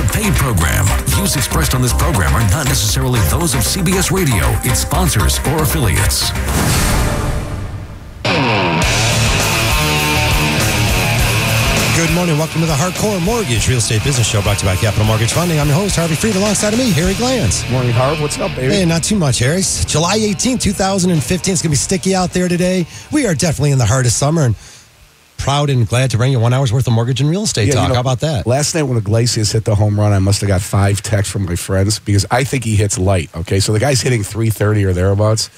a paid program. Views expressed on this program are not necessarily those of CBS Radio, its sponsors, or affiliates. Good morning. Welcome to the Hardcore Mortgage Real Estate Business Show, brought to you by Capital Mortgage Funding. I'm your host, Harvey Freed, alongside of me, Harry Glantz. Morning, Harv. What's up, baby? Hey, not too much, Harry. July 18, 2015. It's going to be sticky out there today. We are definitely in the heart of summer, and proud and glad to bring you 1 hour's worth of mortgage and real estate talk. How about that? Last night when Iglesias hit the home run, I must have got 5 texts from my friends because I think he hits light, okay? So the guy's hitting 330 or thereabouts.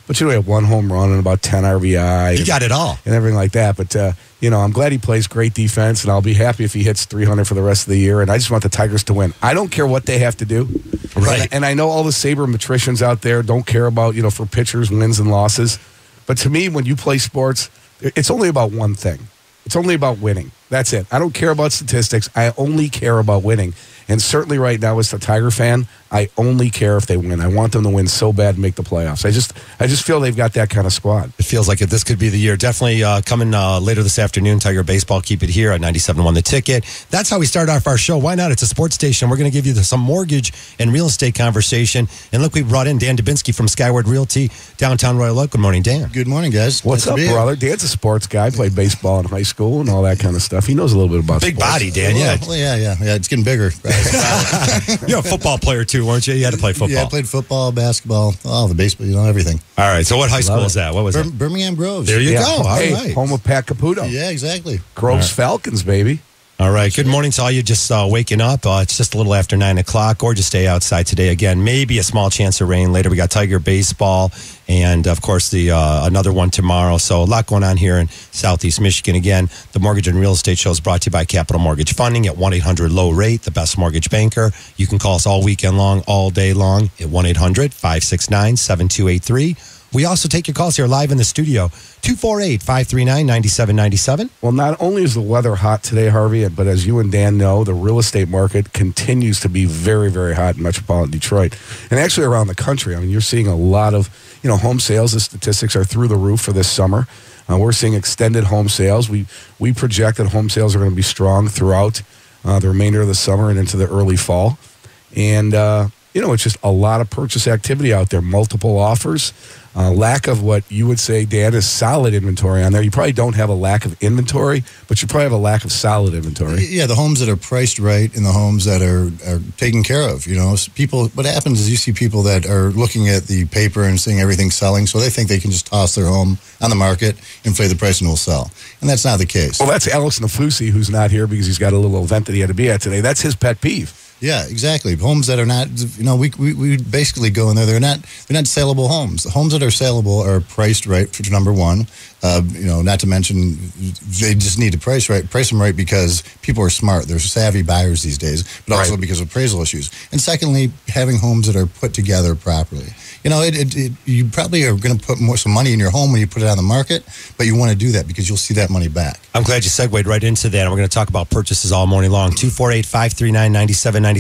But he had 1 home run and about 10 RBI. He got it all. And everything like that. But, I'm glad he plays great defense, and I'll be happy if he hits 300 for the rest of the year. And I just want the Tigers to win. I don't care what they have to do. Right. And I know all the sabermetricians out there don't care about, for pitchers, wins and losses. But to me, when you play sports, it's only about one thing. It's only about winning. That's it. I don't care about statistics. I only care about winning. And certainly right now, as a Tiger fan, I only care if they win. I want them to win so bad and make the playoffs. I just feel they've got that kind of squad. It feels like this could be the year. Definitely coming later this afternoon, Tiger Baseball. Keep it here at 97.1 The Ticket. That's how we start off our show. Why not? It's a sports station. We're going to give you some mortgage and real estate conversation. And look, we brought in Dan Dubinsky from Skyward Realty, downtown Royal Oak. Good morning, Dan. Good morning, guys. What's up, brother? Dan's a sports guy. Played baseball in high school and all that kind of stuff. He knows a little bit about big sports. Body, Dan. Yeah. Well, yeah. It's getting bigger. You're a football player too, weren't you? You had to play football. Yeah, I played football, basketball, all the baseball, everything. All right. So what high school is that? What was it? Birmingham Groves. There you go. All hey, right. Home of Pat Caputo. Yeah, exactly. Groves Falcons, baby. All right. Good morning to all you just waking up. It's just a little after 9 o'clock, or just stay outside today. Again, maybe a small chance of rain later. We got Tiger Baseball and, of course, the another one tomorrow. So a lot going on here in Southeast Michigan. Again, the Mortgage and Real Estate Show is brought to you by Capital Mortgage Funding at 1-800-LOW-RATE, the best mortgage banker. You can call us all weekend long, all day long at 1-800-569-7283. We also take your calls here live in the studio, 248-539-9797. Well, not only is the weather hot today, Harvey, but as you and Dan know, the real estate market continues to be very, very hot in metropolitan Detroit and actually around the country. I mean, you're seeing a lot of, home sales. The statistics are through the roof for this summer. We're seeing extended home sales. We project that home sales are going to be strong throughout the remainder of the summer and into the early fall. And, it's just a lot of purchase activity out there, multiple offers. Lack of what you would say, Dan, is solid inventory on there. You probably don't have a lack of inventory, but you probably have a lack of solid inventory. Yeah, the homes that are priced right and the homes that are taken care of. People. What happens is you see people that are looking at the paper and seeing everything selling, so they think they can just toss their home on the market, inflate the price, and it will sell. And that's not the case. Well, that's Alex Nafusi, who's not here because he's got a little event that he had to be at today. That's his pet peeve. Yeah, exactly. Homes that are not, we basically go in there. They're not saleable homes. The homes that are saleable are priced right for number one. Not to mention they just need to price them right because people are smart. They're savvy buyers these days, but also because of appraisal issues. And secondly, having homes that are put together properly. You probably are going to put some money in your home when you put it on the market, but you want to do that because you'll see that money back. I'm glad you segued right into that. And we're going to talk about purchases all morning long. 248-539-9797.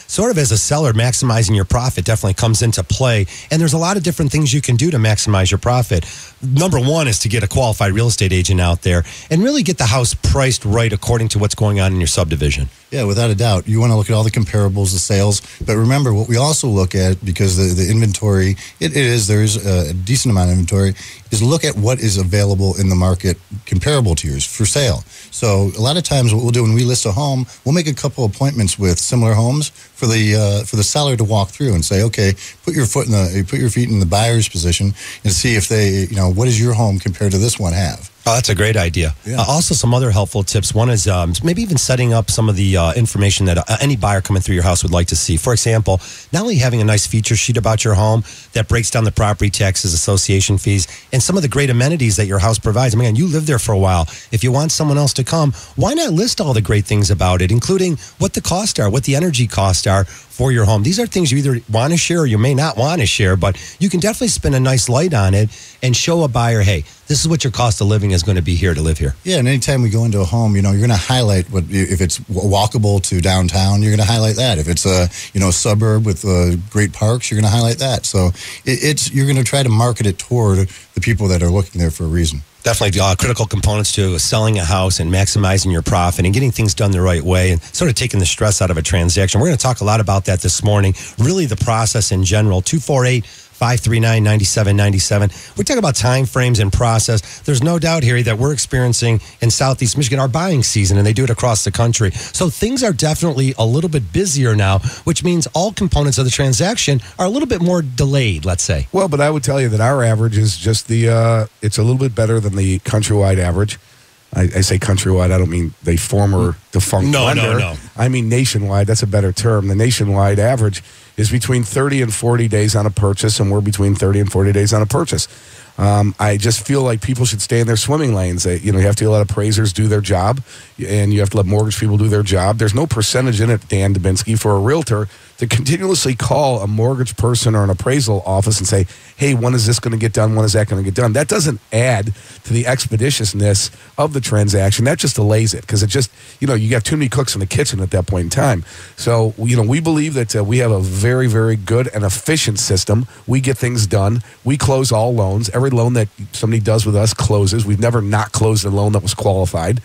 Sort of as a seller, maximizing your profit definitely comes into play. And there's a lot of different things you can do to maximize your profit. Number one is to get a qualified real estate agent out there and really get the house priced right according to what's going on in your subdivision. Yeah, without a doubt. You want to look at all the comparables, the sales. But remember, what we also look at, because the inventory, there's a decent amount of inventory, is look at what is available in the market comparable to yours for sale. So a lot of times what we'll do when we list a home, we'll make a couple appointments with similar homes for the seller to walk through and say, okay, put your feet in the buyer's position and see if they, what does your home compared to this one have? Oh, that's a great idea. Yeah. Also, some other helpful tips. One is maybe even setting up some of the information that any buyer coming through your house would like to see. For example, not only having a nice feature sheet about your home that breaks down the property taxes, association fees, and some of the great amenities that your house provides. I mean, you lived there for a while. If you want someone else to come, why not list all the great things about it, including what the costs are, what the energy costs are for your home. These are things you either want to share or you may not want to share, but you can definitely spin a nice light on it and show a buyer, hey, this is what your cost of living is going to be here to live here. Yeah, and anytime we go into a home, you're going to highlight if it's walkable to downtown, you're going to highlight that. If it's a suburb with great parks, you're going to highlight that. So you're going to try to market it toward the people that are looking there for a reason. Definitely critical components to selling a house and maximizing your profit and getting things done the right way and sort of taking the stress out of a transaction. We're going to talk a lot about that this morning, really the process in general. 248-539-9797. We talk about time frames and process. There's no doubt, Harry, that we're experiencing in Southeast Michigan our buying season, and they do it across the country. So things are definitely a little bit busier now, which means all components of the transaction are a little bit more delayed, let's say. Well, but I would tell you that our average is just it's a little bit better than the countrywide average. I say countrywide, I don't mean the former defunct lender. No. I mean nationwide. That's a better term. The nationwide average is between 30 and 40 days on a purchase, and we're between 30 and 40 days on a purchase. I just feel like people should stay in their swimming lanes. You have to let appraisers do their job, and you have to let mortgage people do their job. There's no percentage in it, Dan Dubinsky, for a realtor to continuously call a mortgage person or an appraisal office and say, hey, when is this going to get done? When is that going to get done? That doesn't add to the expeditiousness of the transaction. That just delays it because it just, you got too many cooks in the kitchen at that point in time. So, we believe that we have a very, very good and efficient system. We get things done. We close all loans. Every loan that somebody does with us closes. We've never not closed a loan that was qualified.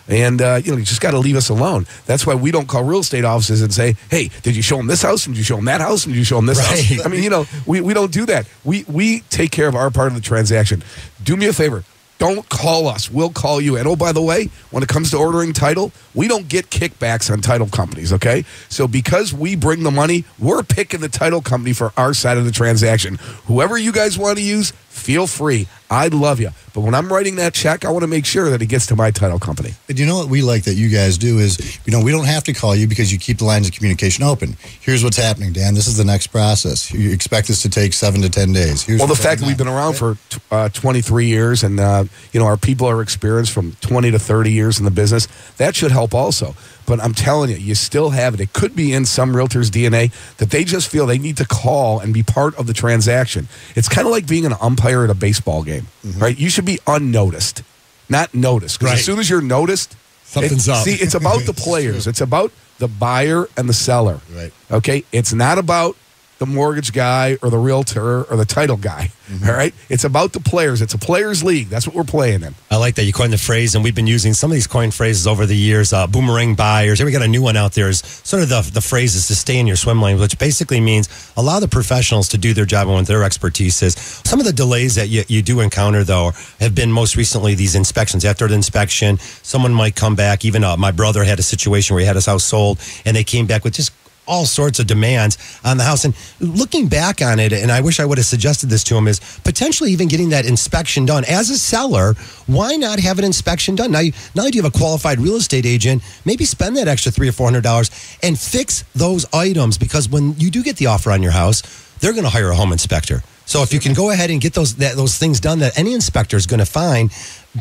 And, you just got to leave us alone. That's why we don't call real estate offices and say, hey, did you show them this house? And did you show them that house? And did you show them this house? I mean, we don't do that. We take care of our part of the transaction. Do me a favor. Don't call us. We'll call you. And, oh, by the way, when it comes to ordering title, we don't get kickbacks on title companies, okay? So because we bring the money, we're picking the title company for our side of the transaction. Whoever you guys want to use, feel free. I'd love you. But when I'm writing that check, I want to make sure that it gets to my title company. But you know what we like that you guys do is, we don't have to call you because you keep the lines of communication open. Here's what's happening, Dan. This is the next process. You expect this to take 7 to 10 days. Well, the fact that we've been around for 23 years and, our people are experienced from 20 to 30 years in the business, that should help also. But I'm telling you, you still have it. It could be in some realtors' DNA that they just feel they need to call and be part of the transaction. It's kind of like being an umpire at a baseball game, right? You should be unnoticed, not noticed. Because as soon as you're noticed, something's up. See, it's about the players. It's about the buyer and the seller. Right. Okay? It's not about the mortgage guy or the realtor or the title guy. All right? It's about the players. It's a players' league. That's what we're playing in. I like that you coined the phrase, and we've been using some of these coined phrases over the years. Boomerang buyers. Here we got a new one out there. Is sort of the phrase is to stay in your swim lane, which basically means allow the professionals to do their job and what their expertise is. Some of the delays that you do encounter, though, have been most recently these inspections. After the inspection, someone might come back. Even my brother had a situation where he had his house sold, and they came back with just all sorts of demands on the house. And looking back on it, and I wish I would have suggested this to him, is potentially even getting that inspection done. As a seller, why not have an inspection done? Now, not only do you have a qualified real estate agent, maybe spend that extra $300 or $400 and fix those items, because when you do get the offer on your house, they're going to hire a home inspector. So if you can go ahead and get those things done that any inspector is going to find,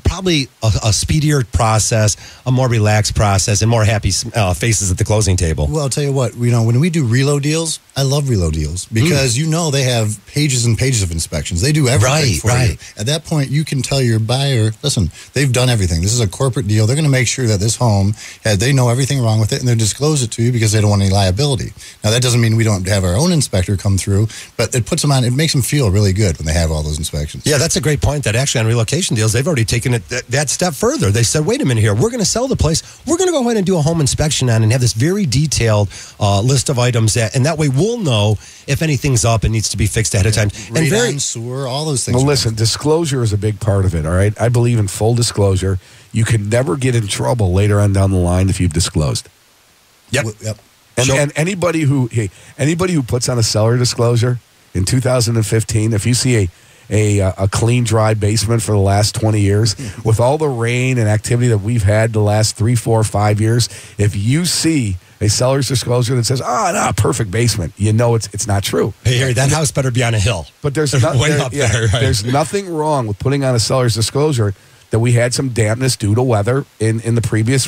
probably a speedier process, a more relaxed process, and more happy faces at the closing table. Well, I'll tell you what, when we do reload deals, I love reload deals because they have pages and pages of inspections. They do everything for you. At that point, you can tell your buyer, listen, they've done everything. This is a corporate deal. They're going to make sure that this home, they know everything wrong with it, and they'll disclose it to you because they don't want any liability. Now, that doesn't mean we don't have our own inspector come through, but it makes them feel really good when they have all those inspections. Yeah, that's a great point, that actually on relocation deals, they've already taken it that step further. They said, wait a minute here, we're going to sell the place. We're going to go ahead and do a home inspection on and have this very detailed list of items, and that way we'll know if anything's up and needs to be fixed ahead of time. Radon, sewer, all those things. Well, listen, disclosure is a big part of it, all right? I believe in full disclosure. You can never get in trouble later on down the line if you've disclosed. Yep. And anybody who puts on a seller disclosure in 2015, if you see a clean, dry basement for the last 20 years, with all the rain and activity that we've had the last 3, 4, 5 years, if you see a seller's disclosure that says, perfect basement, it's not true. Hey, Harry, that house better be on a hill. But there's Way up there, right? there's nothing wrong with putting on a seller's disclosure that we had some dampness due to weather in the previous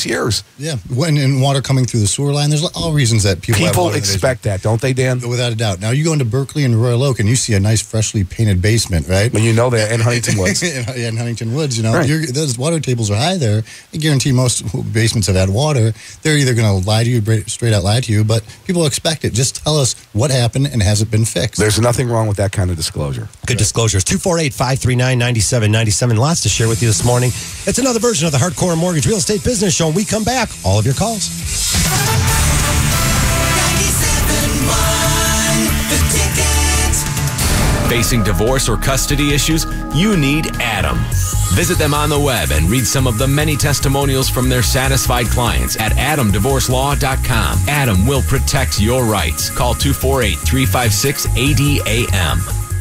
years. Yeah, when water coming through the sewer line, there's all reasons that people expect that, don't they, Dan? Without a doubt. Now you go into Berkeley and Royal Oak and you see a nice freshly painted basement, right? When you know that in Huntington Woods. In Huntington Woods, right. Those water tables are high there. I guarantee most basements have had water. They're either going to lie to you, straight out lie to you, but people expect it. Just tell us what happened and has it been fixed. There's nothing wrong with that kind of disclosure. Good disclosures. 248-539-9797. Lots to share with you this morning. It's another version of the Hardcore Mortgage Real Estate Business Show. When we come back, all of your calls. 97.1 The Ticket. Facing divorce or custody issues? You need Adam. Visit them on the web and read some of the many testimonials from their satisfied clients at adamdivorcelaw.com. Adam will protect your rights. Call 248-356-ADAM.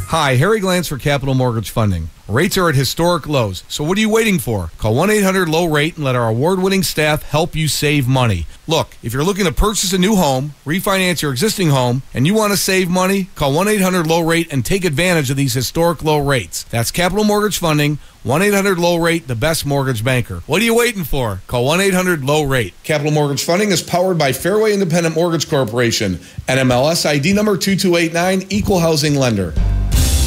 Hi, Harry Glantz for Capital Mortgage Funding. Rates are at historic lows, so what are you waiting for? Call 1-800-LOW-RATE and let our award-winning staff help you save money. Look, if you're looking to purchase a new home, refinance your existing home, and you want to save money, call 1-800-LOW-RATE and take advantage of these historic low rates. That's Capital Mortgage Funding, 1-800-LOW-RATE, the best mortgage banker. What are you waiting for? Call 1-800-LOW-RATE. Capital Mortgage Funding is powered by Fairway Independent Mortgage Corporation, NMLS ID number 2289, Equal Housing Lender.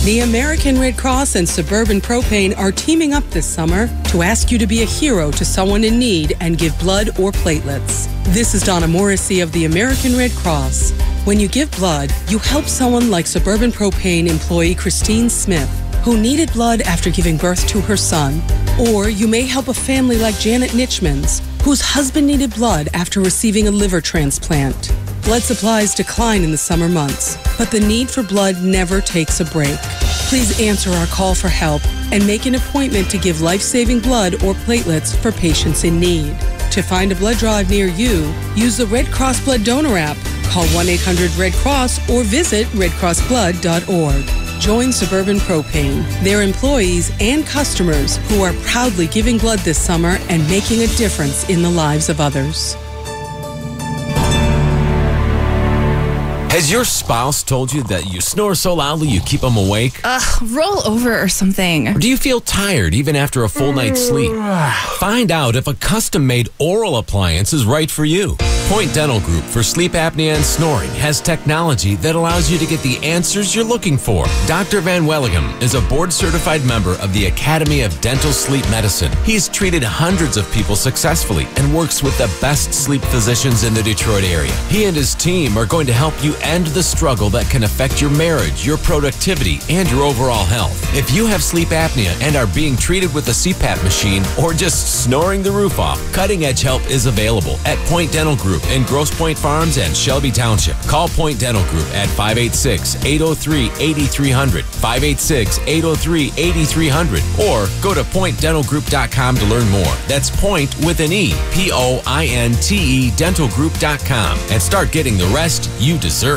The American Red Cross and Suburban Propane are teaming up this summer to ask you to be a hero to someone in need and give blood or platelets. This is Donna Morrissey of the American Red Cross. When you give blood, you help someone like Suburban Propane employee Christine Smith, who needed blood after giving birth to her son. Or you may help a family like Janet Nitchmans, whose husband needed blood after receiving a liver transplant. Blood supplies decline in the summer months, but the need for blood never takes a break. Please answer our call for help and make an appointment to give life-saving blood or platelets for patients in need. To find a blood drive near you, use the Red Cross Blood Donor app, call 1-800-RED-CROSS or visit redcrossblood.org. Join Suburban Propane, their employees and customers who are proudly giving blood this summer and making a difference in the lives of others. Has your spouse told you that you snore so loudly you keep them awake? Roll over or something. Or do you feel tired even after a full night's sleep? Find out if a custom-made oral appliance is right for you. Point Dental Group for sleep apnea and snoring has technology that allows you to get the answers you're looking for. Dr. Van Welligem is a board-certified member of the Academy of Dental Sleep Medicine. He's treated hundreds of people successfully and works with the best sleep physicians in the Detroit area. He and his team are going to help you end the struggle that can affect your marriage, your productivity, and your overall health. If you have sleep apnea and are being treated with a CPAP machine or just snoring the roof off, cutting-edge help is available at Point Dental Group in Grosse Pointe Farms and Shelby Township. Call Point Dental Group at 586-803-8300, 586-803-8300, or go to pointdentalgroup.com to learn more. That's Point with an E, P-O-I-N-T-E dentalgroup.com, and start getting the rest you deserve.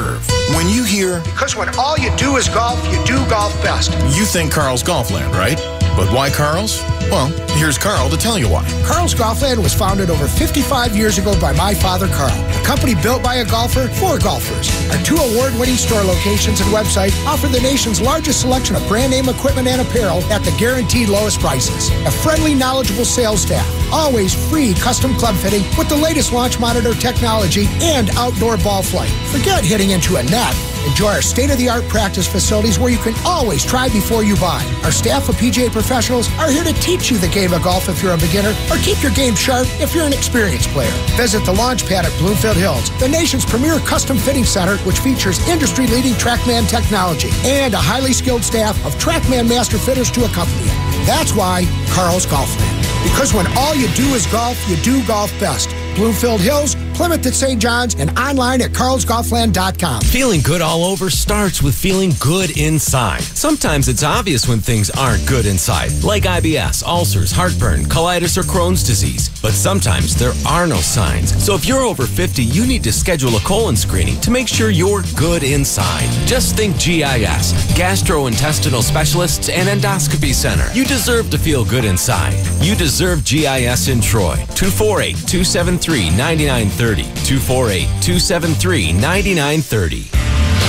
When you hear, because when all you do is golf, you do golf best. you think Carl's Golfland, right? But why Carl's? Well, here's Carl to tell you why. Carl's Golfland was founded over 55 years ago by my father, Carl, a company built by a golfer for golfers. Our 2 award-winning store locations and website offer the nation's largest selection of brand name equipment and apparel at the guaranteed lowest prices. A friendly, knowledgeable sales staff, always free custom club fitting with the latest launch monitor technology and outdoor ball flight. Forget hitting into a net. Enjoy our state-of-the-art practice facilities where you can always try before you buy. Our staff of PGA professionals are here to teach you the game of golf if you're a beginner or keep your game sharp if you're an experienced player. Visit the Launch Pad at Bloomfield Hills, the nation's premier custom fitting center, which features industry-leading TrackMan technology and a highly skilled staff of TrackMan master fitters to accompany it. That's why Carl's Golfland. Because when all you do is golf, you do golf best. Bloomfield Hills, Plymouth at St. John's, and online at carlsgolfland.com. Feeling good all over starts with feeling good inside. Sometimes it's obvious when things aren't good inside, like IBS, ulcers, heartburn, colitis, or Crohn's disease. But sometimes there are no signs. So if you're over 50, you need to schedule a colon screening to make sure you're good inside. Just think GIS, Gastrointestinal Specialists and Endoscopy Center. You deserve to feel good inside. You deserve GIS in Troy. 248-273-9930. 248-273-9930.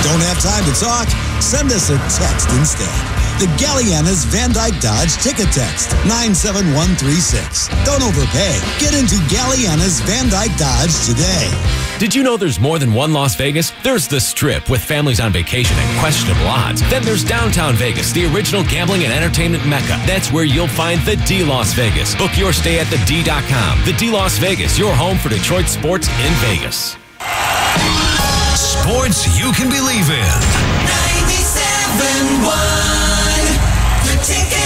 Don't have time to talk? Send us a text instead. The Galliana's Van Dyke Dodge ticket text 97136. Don't overpay. Get into Galliana's Van Dyke Dodge today. Did you know there's more than one Las Vegas? There's the Strip with families on vacation and questionable odds. Then there's downtown Vegas, the original gambling and entertainment mecca. That's where you'll find the D Las Vegas. Book your stay at thed.com. The D Las Vegas, your home for Detroit sports in Vegas. Sports you can believe in. 97.1 The Ticket.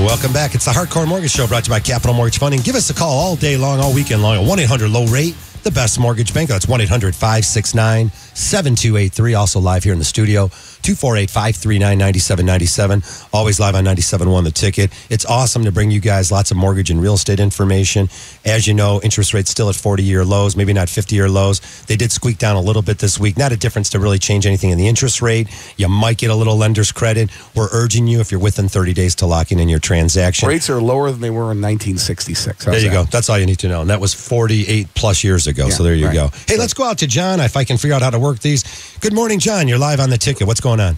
Welcome back. It's the Hardcore Mortgage Show brought to you by Capital Mortgage Funding. Give us a call all day long, all weekend long at 1-800-LOW-RATE, the best mortgage bank. That's 1-800-569-7283. Also live here in the studio, 248-539-9797. Always live on 97.1 The Ticket. It's awesome to bring you guys lots of mortgage and real estate information. As you know, interest rates still at 40-year lows, maybe not 50-year lows. They did squeak down a little bit this week. Not a difference to really change anything in the interest rate. You might get a little lender's credit. We're urging you, if you're within 30 days, to locking in your transaction. Rates are lower than they were in 1966. There you go. That's all you need to know. And that was 48 plus years ago. So there you go. Hey, let's go out to John if I can figure out how to work these. Good morning, John. You're live on The Ticket. What's going on?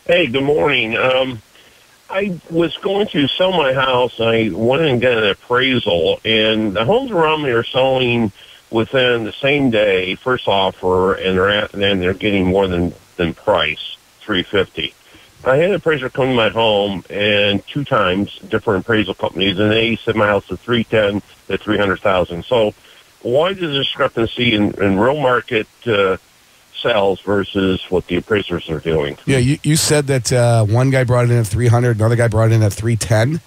Hey, good morning. I was going to sell my house. I went and got an appraisal, and the homes around me are selling within the same day, first offer, and they're getting more than price, $350. I had an appraiser come to my home, and 2 times different appraisal companies, and they said my house is $310 to $300,000. So why the discrepancy in real market sales versus what the appraisers are doing? Yeah, you said that one guy brought it in at 300, another guy brought it in at 310.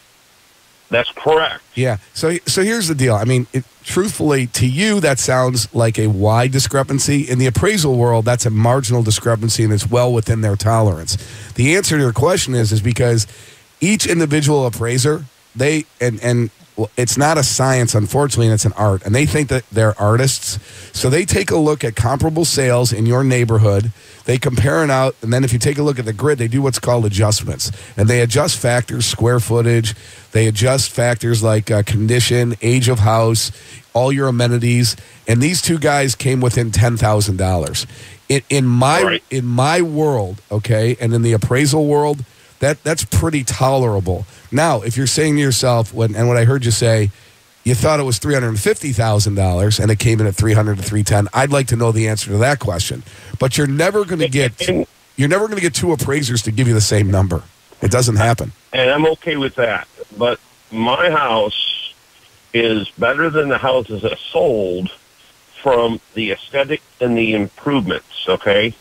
That's correct. Yeah. So here's the deal. I mean, truthfully, to you, that sounds like a wide discrepancy. In the appraisal world, that's a marginal discrepancy, and it's well within their tolerance. The answer to your question is because each individual appraiser, well, it's not a science, unfortunately, and it's an art. And they think that they're artists. So they take a look at comparable sales in your neighborhood. They compare it out. And then if you take a look at the grid, they do what's called adjustments. And they adjust factors, square footage. They adjust factors like condition, age of house, all your amenities. And these 2 guys came within $10,000. In my world, okay, and in the appraisal world, that's pretty tolerable. Now, if you're saying to yourself, what I heard you say, you thought it was $350,000 and it came in at $300 to $310, I'd like to know the answer to that question. But you're never going to get 2 appraisers to give you the same number. It doesn't happen. And I'm okay with that. But my house is better than the houses that sold from the aesthetic and the improvements, okay?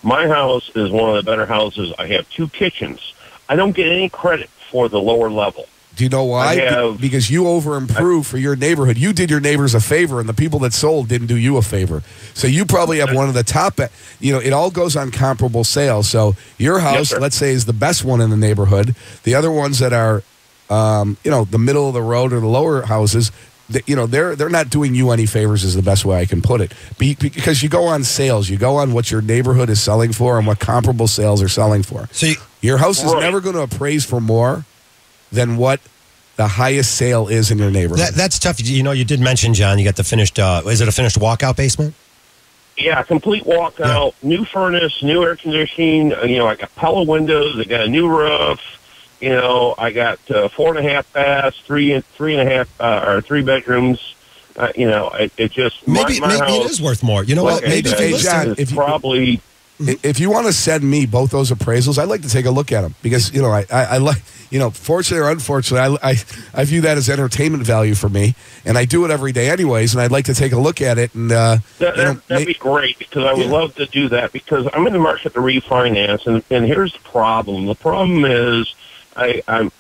My house is one of the better houses. I have 2 kitchens. I don't get any credit for the lower level. Do you know why? Because you over-improved for your neighborhood. You did your neighbors a favor, and the people that sold didn't do you a favor. So you probably have one of the top, it all goes on comparable sales. So your house, let's say, is the best one in the neighborhood. The other ones that are, the middle of the road or the lower houses, they're not doing you any favors is the best way I can put it. Because you go on sales. You go on what your neighborhood is selling for and what comparable sales are selling for. So your house is never going to appraise for more than what the highest sale is in your neighborhood. That's tough. You did mention, John, you got the finished, is it a finished walkout basement? Yeah, complete walkout, new furnace, new air conditioning. I got Pella windows. I got a new roof. I got 4.5 baths, 3.5 or 3 bedrooms. It just maybe house, it is worth more. You know what? Maybe John, if you want to send me both those appraisals, I'd like to take a look at them because I like fortunately or unfortunately, I view that as entertainment value for me, and I do it every day anyways, and I'd like to take a look at it. And that'd be great because I would love to do that because I'm in the market to refinance, and here's the problem. The problem is I'm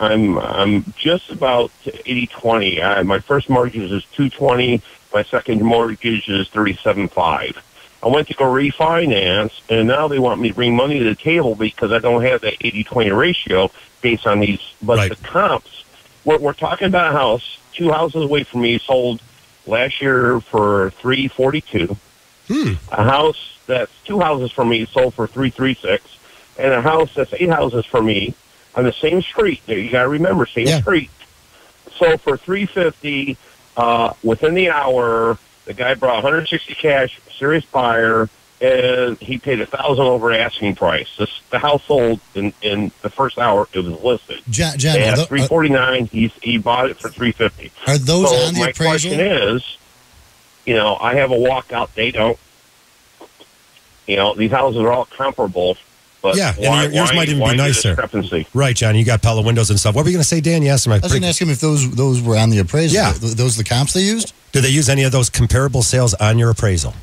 just about 80-20. My first mortgage is $220. My second mortgage is $37.5. I went to go refinance, and now they want me to bring money to the table because I don't have that 80-20 ratio based on these. But the comps, we're talking about a house, 2 houses away from me, sold last year for $342. A house that's 2 houses from me sold for $336, and a house that's 8 houses from me on the same street. There, you got to remember, same street. Sold for $350 within the hour. The guy brought $160 cash, serious buyer, and he paid $1,000 over asking price. The house sold in the first hour it was listed. John, they had $349. He bought it for $350. Are those so on the my appraisal? question is, I have a walkout. They don't. These houses are all comparable. But yeah, and yours might even be nicer. Right, John. You got Pella windows and stuff. What were you going to say, Dan? You asked him. I was going to ask him if those were on the appraisal. Yeah. Those the comps they used? Do they use any of those comparable sales on your appraisal?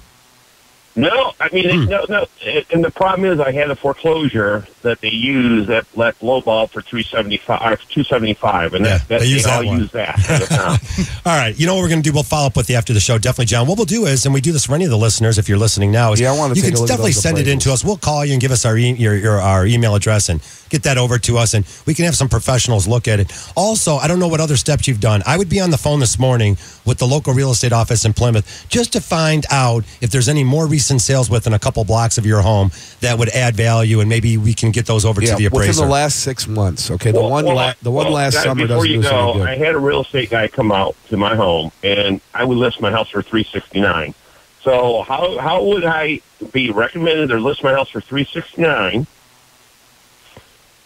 No, I mean, no. And the problem is I had a foreclosure that they use that let lowball for $275, and they use that all one. use that. All right, you know what we're going to do? We'll follow up with you after the show. Definitely, John. What we'll do is, and we do this for any of the listeners, if you're listening now, is I want to you can definitely send it in to us. We'll call you and give us our email address and get that over to us, and we can have some professionals look at it. Also, I don't know what other steps you've done. I would be on the phone this morning with the local real estate office in Plymouth just to find out if there's any more recent sales within a couple blocks of your home that would add value, and maybe we can get those over to the appraiser. Within the last 6 months, okay? The one last summer before doesn't you do go, good. I had a real estate guy come out to my home, and I would list my house for $369. So how would I be recommended to list my house for $369?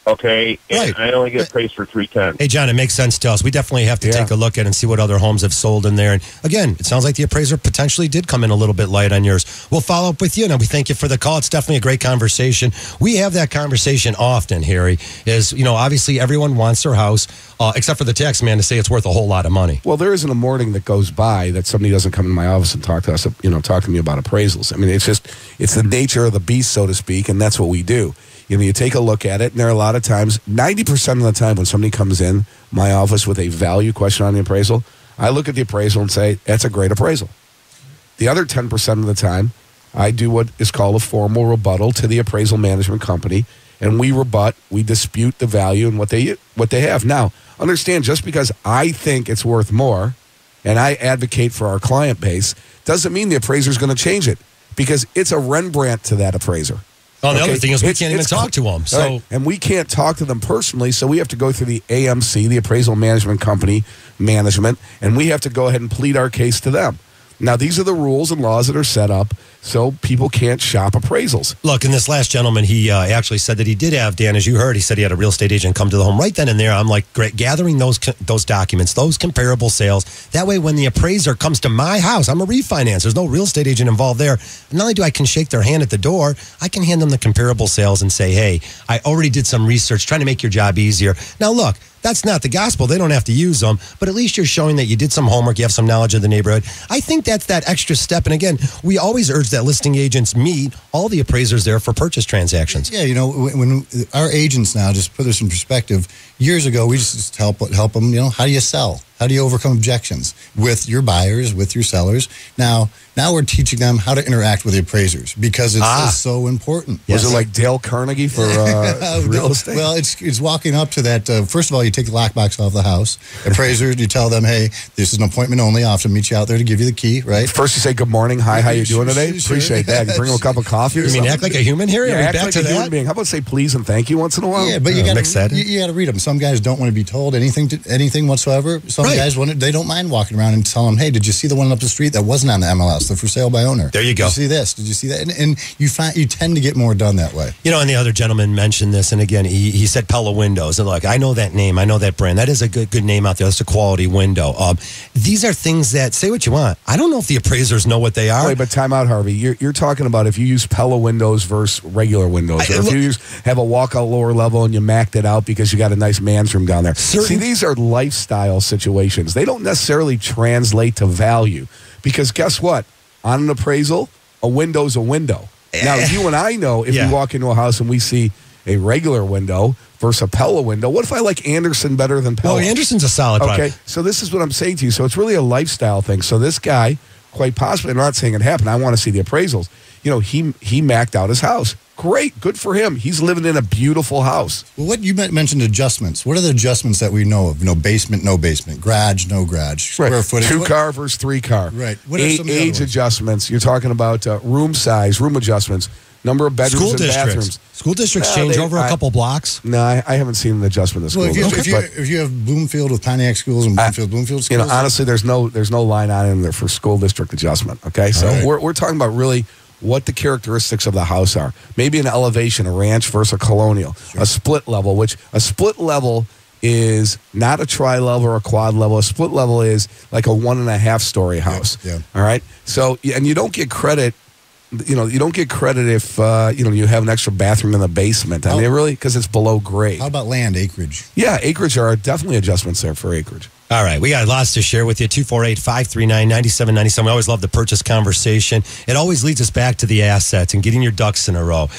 Okay, and I only get appraised for $310. Hey, John, it makes sense to us. We definitely have to take a look at it and see what other homes have sold in there. And again, it sounds like the appraiser potentially did come in a little bit light on yours. We'll follow up with you, and we thank you for the call. It's definitely a great conversation. We have that conversation often, Harry, is, obviously everyone wants their house, except for the tax man to say it's worth a whole lot of money. Well, there isn't a morning that goes by that somebody doesn't come in my office and talk to us, talk to me about appraisals. I mean, it's the nature of the beast, so to speak, and that's what we do. You take a look at it, and there are a lot of times, 90% of the time when somebody comes in my office with a value question on the appraisal, I look at the appraisal and say, that's a great appraisal. The other 10% of the time, I do what is called a formal rebuttal to the appraisal management company, and we dispute the value and what they have. Now, understand, just because I think it's worth more, and I advocate for our client base, doesn't mean the appraiser is going to change it, because it's a Rembrandt to that appraiser. Oh, the other thing is we can't even talk to them. So, right. And we can't talk to them personally, so we have to go through the AMC, the Appraisal Management Company management, and we have to go ahead and plead our case to them. Now, these are the rules and laws that are set up so people can't shop appraisals. Look, and this last gentleman, he actually said that he did have, Dan, as you heard, he said he had a real estate agent come to the home right then and there. I'm like, great, gathering those documents, those comparable sales. That way, when the appraiser comes to my house, I'm a refinance. There's no real estate agent involved there. Not only can shake their hand at the door, I can hand them the comparable sales and say, hey, I already did some research trying to make your job easier. Now, look, that's not the gospel. They don't have to use them, but at least you're showing that you did some homework, you have some knowledge of the neighborhood. I think that's that extra step. And again, we always urge that listing agents meet all the appraisers there for purchase transactions. Yeah, when our agents now, just put this in perspective, years ago, we just help them, how do you sell? How do you overcome objections with your buyers, with your sellers? Now we're teaching them how to interact with the appraisers because it's so important. Yes. Was it like Dale Carnegie for real estate? Well, it's walking up to that. First of all, you take the lockbox off the house. Appraisers, you tell them, hey, this is an appointment only. I'll have to meet you out there to give you the key, right? First you say, good morning. Hi, how you doing today? Sure. Appreciate that. You bring them a cup of coffee or something? Act like a human here? Yeah, act back like to a human being. How about say please and thank you once in a while? Yeah, but you got to read them. Some guys don't want to be told anything whatsoever. Some guys they don't mind walking around and telling them, hey, did you see the one up the street that wasn't on the MLS, the for sale by owner? There you go. Did you see this? Did you see that? And you tend to get more done that way. And the other gentleman mentioned this, and again, he said Pella Windows. And look, I know that name. I know that brand. That is a good name out there. That's a quality window. These are things that, say what you want, I don't know if the appraisers know what they are. Wait, but time out, Harvey. You're talking about if you use Pella windows versus regular windows, or if you have a walkout lower level and you macked it out because you got a nice man's room down there. See, these are lifestyle situations. They don't necessarily translate to value because guess what? On an appraisal, a window's a window. Now, you and I know if we walk into a house and we see a regular window versus a Pella window, what if I like Anderson better than Pella? Well, Anderson's a solid product. Okay, so this is what I'm saying to you. So it's really a lifestyle thing. So this guy, quite possibly, I'm not saying it happened. I want to see the appraisals. He macked out his house. Great, good for him. He's living in a beautiful house. Well, what you mentioned adjustments. What are the adjustments that we know of? Basement, no basement, garage, no garage, square footage. 2-car versus 3-car. Right. What are some age adjustments? You're talking about room size, room adjustments, number of bedrooms and bathrooms. School districts change over a couple blocks. No, I haven't seen an adjustment of school districts. If you have Bloomfield with Pontiac schools and Bloomfield schools, honestly, there's no line on in there for school district adjustment. Okay, so we're talking about really what the characteristics of the house are. Maybe an elevation, a ranch versus a colonial, a split level, which a split level is not a tri-level or a quad level. A split level is like a 1.5-story house. Yeah. All right. So, and you don't get credit. You don't get credit if you have an extra bathroom in the basement. I mean, really, because it's below grade. How about land acreage? Yeah, acreage are definitely adjustments there for acreage. All right, we got lots to share with you. 248-539-9797. We always love the purchase conversation. It always leads us back to the assets and getting your ducks in a row.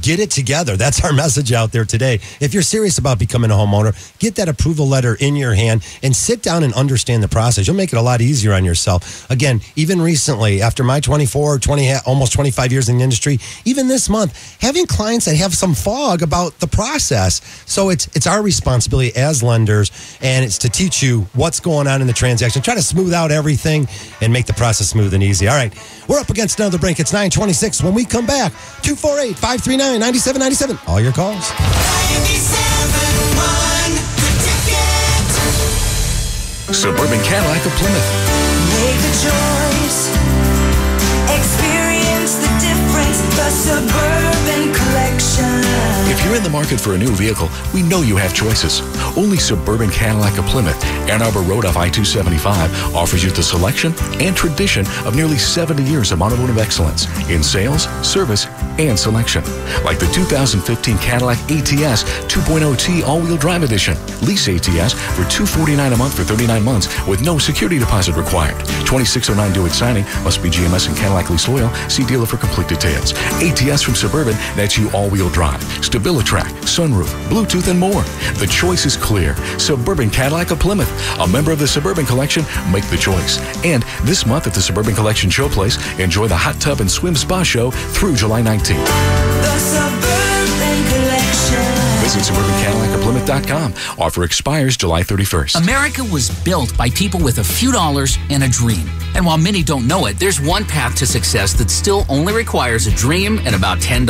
Get it together. That's our message out there today. If you're serious about becoming a homeowner, get that approval letter in your hand and sit down and understand the process. You'll make it a lot easier on yourself. Again, even recently, after my almost 25 years in the industry, even this month, having clients that have some fog about the process. So it's our responsibility as lenders, and it's to teach you what's going on in the transaction. Try to smooth out everything and make the process smooth and easy. All right, we're up against another break. It's 9:26. When we come back, 248-539-9797. All your calls. 97.1 The Ticket. Suburban Cadillac of Plymouth. Make the choice. Experience the difference. The Suburban Collection. If you're in the market for a new vehicle, we know you have choices. Only Suburban Cadillac of Plymouth, Ann Arbor Road off I-275, offers you the selection and tradition of nearly 70 years of automotive excellence in sales, service, and selection. Like the 2015 Cadillac ATS 2.0T all-wheel drive edition. Lease ATS for $249 a month for 39 months with no security deposit required. 2609 due at signing. Must be GMS and Cadillac lease loyal. See dealer for complete details. ATS from Suburban, that's you all-wheel drive. StabiliTrak, sunroof, Bluetooth, and more. The choice is clear. Suburban Cadillac of Plymouth. A member of the Suburban Collection, make the choice. And this month at the Suburban Collection Showplace, enjoy the Hot Tub and Swim Spa Show through July 19th. The Suburban Collection. Visit SuburbanCadillacofPlymouth.com. Offer expires July 31st. America was built by people with a few dollars and a dream. And while many don't know it, there's one path to success that still only requires a dream and about $10.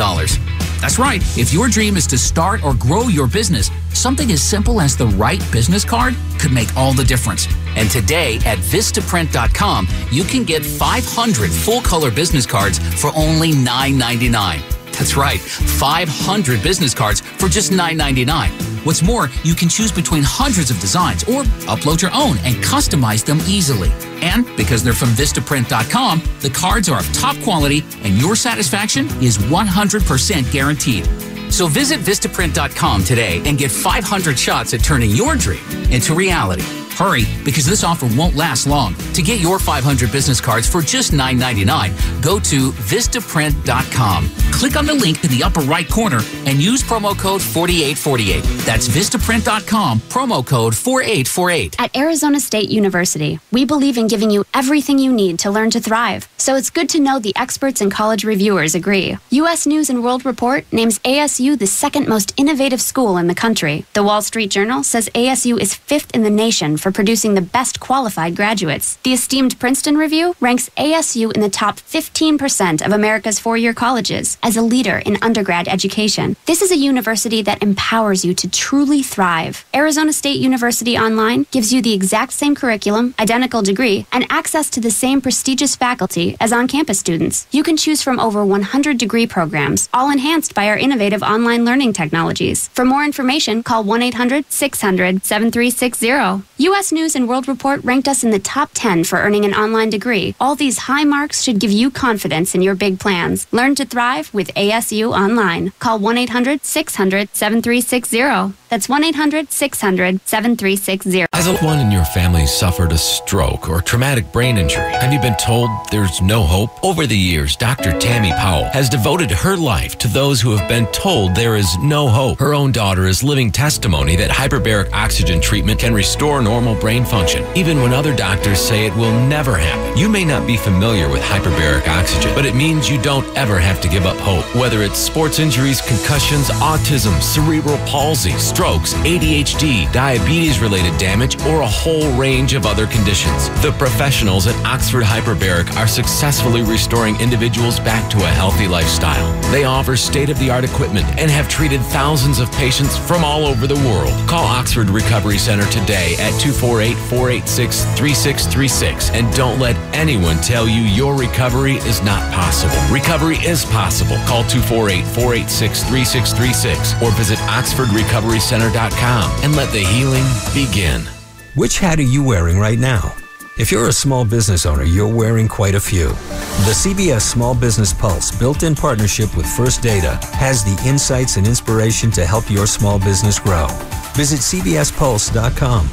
That's right. If your dream is to start or grow your business, something as simple as the right business card could make all the difference. And today at Vistaprint.com, you can get 500 full-color business cards for only $9.99. That's right, 500 business cards for just $9.99. What's more, you can choose between hundreds of designs or upload your own and customize them easily. And because they're from Vistaprint.com, the cards are of top quality and your satisfaction is 100% guaranteed. So visit Vistaprint.com today and get 500 shots at turning your dream into reality. Hurry, because this offer won't last long. To get your 500 business cards for just $9.99, go to Vistaprint.com. Click on the link in the upper right corner and use promo code 4848. That's Vistaprint.com, promo code 4848. At Arizona State University, we believe in giving you everything you need to learn to thrive. So it's good to know the experts and college reviewers agree. U.S. News & World Report names ASU the second most innovative school in the country. The Wall Street Journal says ASU is 5th in the nation for producing the best qualified graduates. The esteemed Princeton Review ranks ASU in the top 15% of America's four-year colleges as a leader in undergrad education. This is a university that empowers you to truly thrive. Arizona State University Online gives you the exact same curriculum, identical degree, and access to the same prestigious faculty as on-campus students. You can choose from over 100 degree programs, all enhanced by our innovative online learning technologies. For more information, call 1-800-600-7360. U.S. News & World Report ranked us in the top 10 for earning an online degree. All these high marks should give you confidence in your big plans. Learn to thrive with ASU Online. Call 1-800-600-7360. That's 1-800-600-7360. Has a loved one in your family suffered a stroke or traumatic brain injury? Have you been told there's no hope? Over the years, Dr. Tammy Powell has devoted her life to those who have been told there is no hope. Her own daughter is living testimony that hyperbaric oxygen treatment can restore normal brain function, even when other doctors say it will never happen. You may not be familiar with hyperbaric oxygen, but it means you don't ever have to give up hope. Whether it's sports injuries, concussions, autism, cerebral palsy, strokes, ADHD, diabetes-related damage, or a whole range of other conditions. The professionals at Oxford Hyperbaric are successfully restoring individuals back to a healthy lifestyle. They offer state-of-the-art equipment and have treated thousands of patients from all over the world. Call Oxford Recovery Center today at 248-486-3636 and don't let anyone tell you your recovery is not possible. Recovery is possible. Call 248-486-3636 or visit OxfordRecoveryCenter.com and let the healing begin. Which hat are you wearing right now? If you're a small business owner, you're wearing quite a few. The CBS Small Business Pulse, built in partnership with First Data, has the insights and inspiration to help your small business grow. Visit cbspulse.com.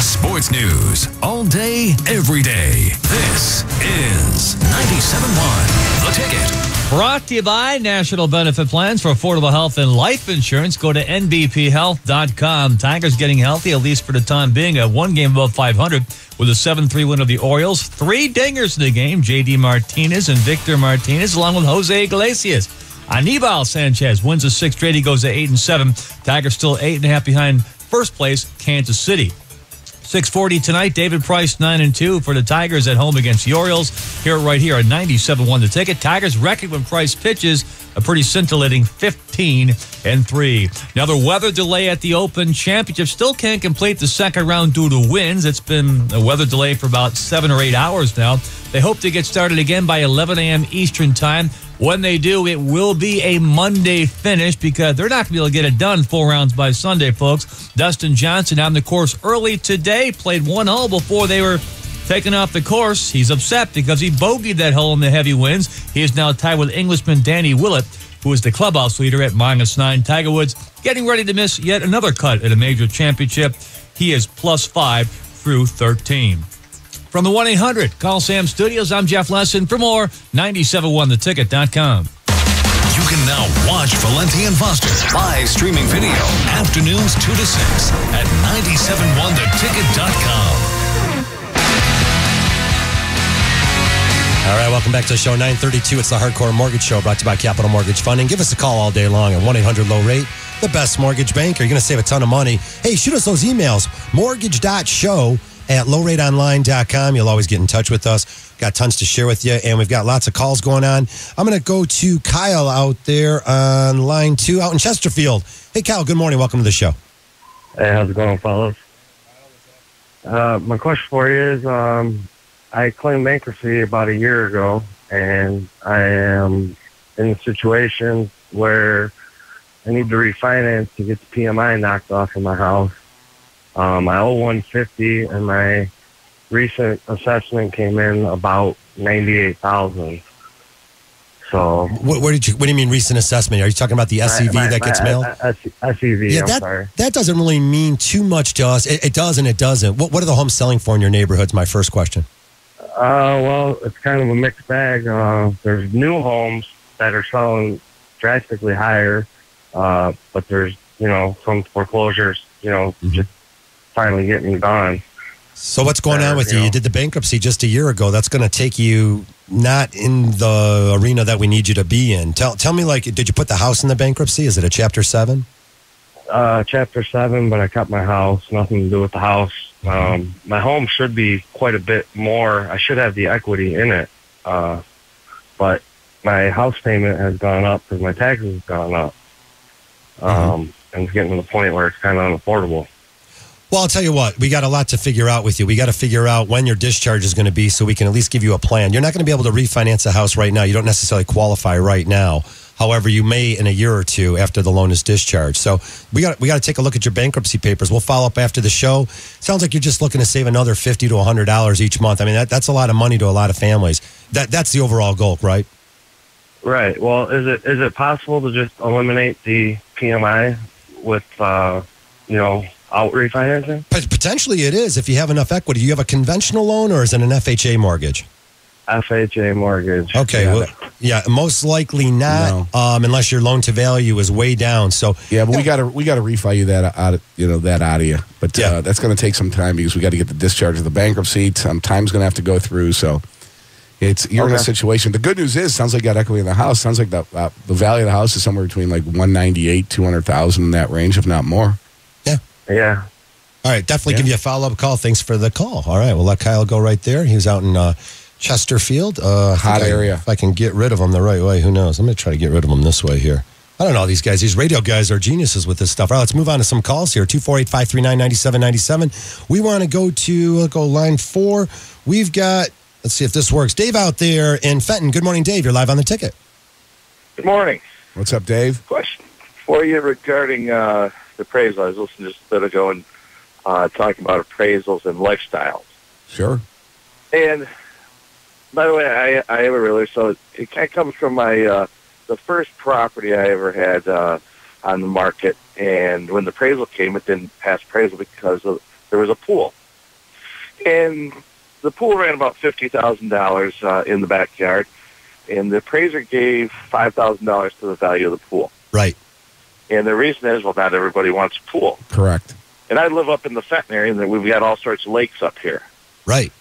Sports news all day, every day. This is 97.1 The Ticket. Brought to you by National Benefit Plans for Affordable Health and Life Insurance. Go to nbphealth.com. Tigers getting healthy, at least for the time being. At one game above 500 with a 7-3 win of the Orioles. 3 dingers in the game. J.D. Martinez and Victor Martinez, along with Jose Iglesias. Anibal Sanchez wins a 6th straight. He goes to 8-7. Tigers still 8.5 behind first place, Kansas City. 6:40 tonight. David Price 9-2 for the Tigers at home against the Orioles. Here right here at 97.1 The Ticket. Tigers record when Price pitches a pretty scintillating 15-3. Now the weather delay at the Open Championship still can't complete the second round due to winds. It's been a weather delay for about 7 or 8 hours now. They hope to get started again by 11 a.m. Eastern time. When they do, it will be a Monday finish because they're not going to be able to get it done 4 rounds by Sunday, folks. Dustin Johnson on the course early today, played 1 hole before they were taken off the course. He's upset because he bogeyed that hole in the heavy winds. He is now tied with Englishman Danny Willett, who is the clubhouse leader at -9. Tiger Woods getting ready to miss yet another cut at a major championship. He is +5 through 13. From the 1-800 Call Sam Studios, I'm Jeff Lesson. For more, 971theticket.com. You can now watch Valenti and Foster live streaming video afternoons 2 to 6 at 971theticket.com. All right, welcome back to the show. 9:32. It's the Hardcore Mortgage Show, brought to you by Capital Mortgage Funding. Give us a call all day long at 1-800-LOW-RATE, the best mortgage banker. You're going to save a ton of money. Hey, shoot us those emails, mortgage.show@lowrateonline.com. You'll always get in touch with us. Got tons to share with you, and we've got lots of calls going on. I'm going to go to Kyle out there on line 2 out in Chesterfield. Hey, Kyle, good morning. Welcome to the show. Hey, how's it going, fellas? My question for you is, I claimed bankruptcy about a year ago, and I am in a situation where I need to refinance to get the PMI knocked off of my house. I owe $150, and my recent assessment came in about $98,000. So, what do you mean recent assessment? Are you talking about the SEV that gets mailed? SEV. Yeah, I'm sorry. That doesn't really mean too much to us. It does and it doesn't. What are the homes selling for in your neighborhoods? My first question. Well, it's kind of a mixed bag. There's new homes that are selling drastically higher, but there's, some foreclosures, just finally getting done. So what's going on with you? You did the bankruptcy just a year ago. That's going to take you not in the arena that we need you to be in. Tell me, did you put the house in the bankruptcy? Is it a Chapter 7? Chapter 7, but I kept my house. Nothing to do with the house. My home should be quite a bit more. I should have the equity in it. But my house payment has gone up because my taxes have gone up. And it's getting to the point where it's kind of unaffordable. Well, I'll tell you what, we got a lot to figure out with you. We got to figure out when your discharge is going to be so we can at least give you a plan. You're not going to be able to refinance a house right now. You don't necessarily qualify right now. However, you may in a year or two after the loan is discharged. So we got to take a look at your bankruptcy papers. We'll follow up after the show. Sounds like you're just looking to save another $50 to $100 each month. I mean, that's a lot of money to a lot of families. That's the overall goal, right? Right. Well, is it possible to just eliminate the PMI with out refinancing? Potentially it is if you have enough equity. You have a conventional loan or is it an FHA mortgage? FHA mortgage. Okay, most likely not, unless your loan to value is way down. So but we got to refi you that out of you. But that's going to take some time because we got to get the discharge of the bankruptcy. Some time's going to have to go through. So You're in a situation. The good news is, sounds like you got equity in the house. Sounds like the value of the house is somewhere between like 198, 200,000 in that range, if not more. Yeah. All right, definitely give you a follow-up call. Thanks for the call. All right, we'll let Kyle go right there. He was out in Chesterfield. Hot area. If I can get rid of him the right way, who knows? I'm going to try to get rid of him this way here. I don't know these guys. These radio guys are geniuses with this stuff. All right, let's move on to some calls here. 248-539-9797. We want to go to line 4. We've got, let's see if this works. Dave out there in Fenton. Good morning, Dave. You're live on the ticket. Good morning. What's up, Dave? Question for you regarding the appraisal. I was listening just a bit ago and talking about appraisals and lifestyles. Sure. And by the way, I have a realtor, so it kind of comes from my the first property I ever had on the market. And when the appraisal came, it didn't pass appraisal because there was a pool. And the pool ran about $50,000 in the backyard. And the appraiser gave $5,000 to the value of the pool. Right. And the reason is, well, not everybody wants a pool. Correct. And I live up in the Fenton area, and we've got all sorts of lakes up here. Right.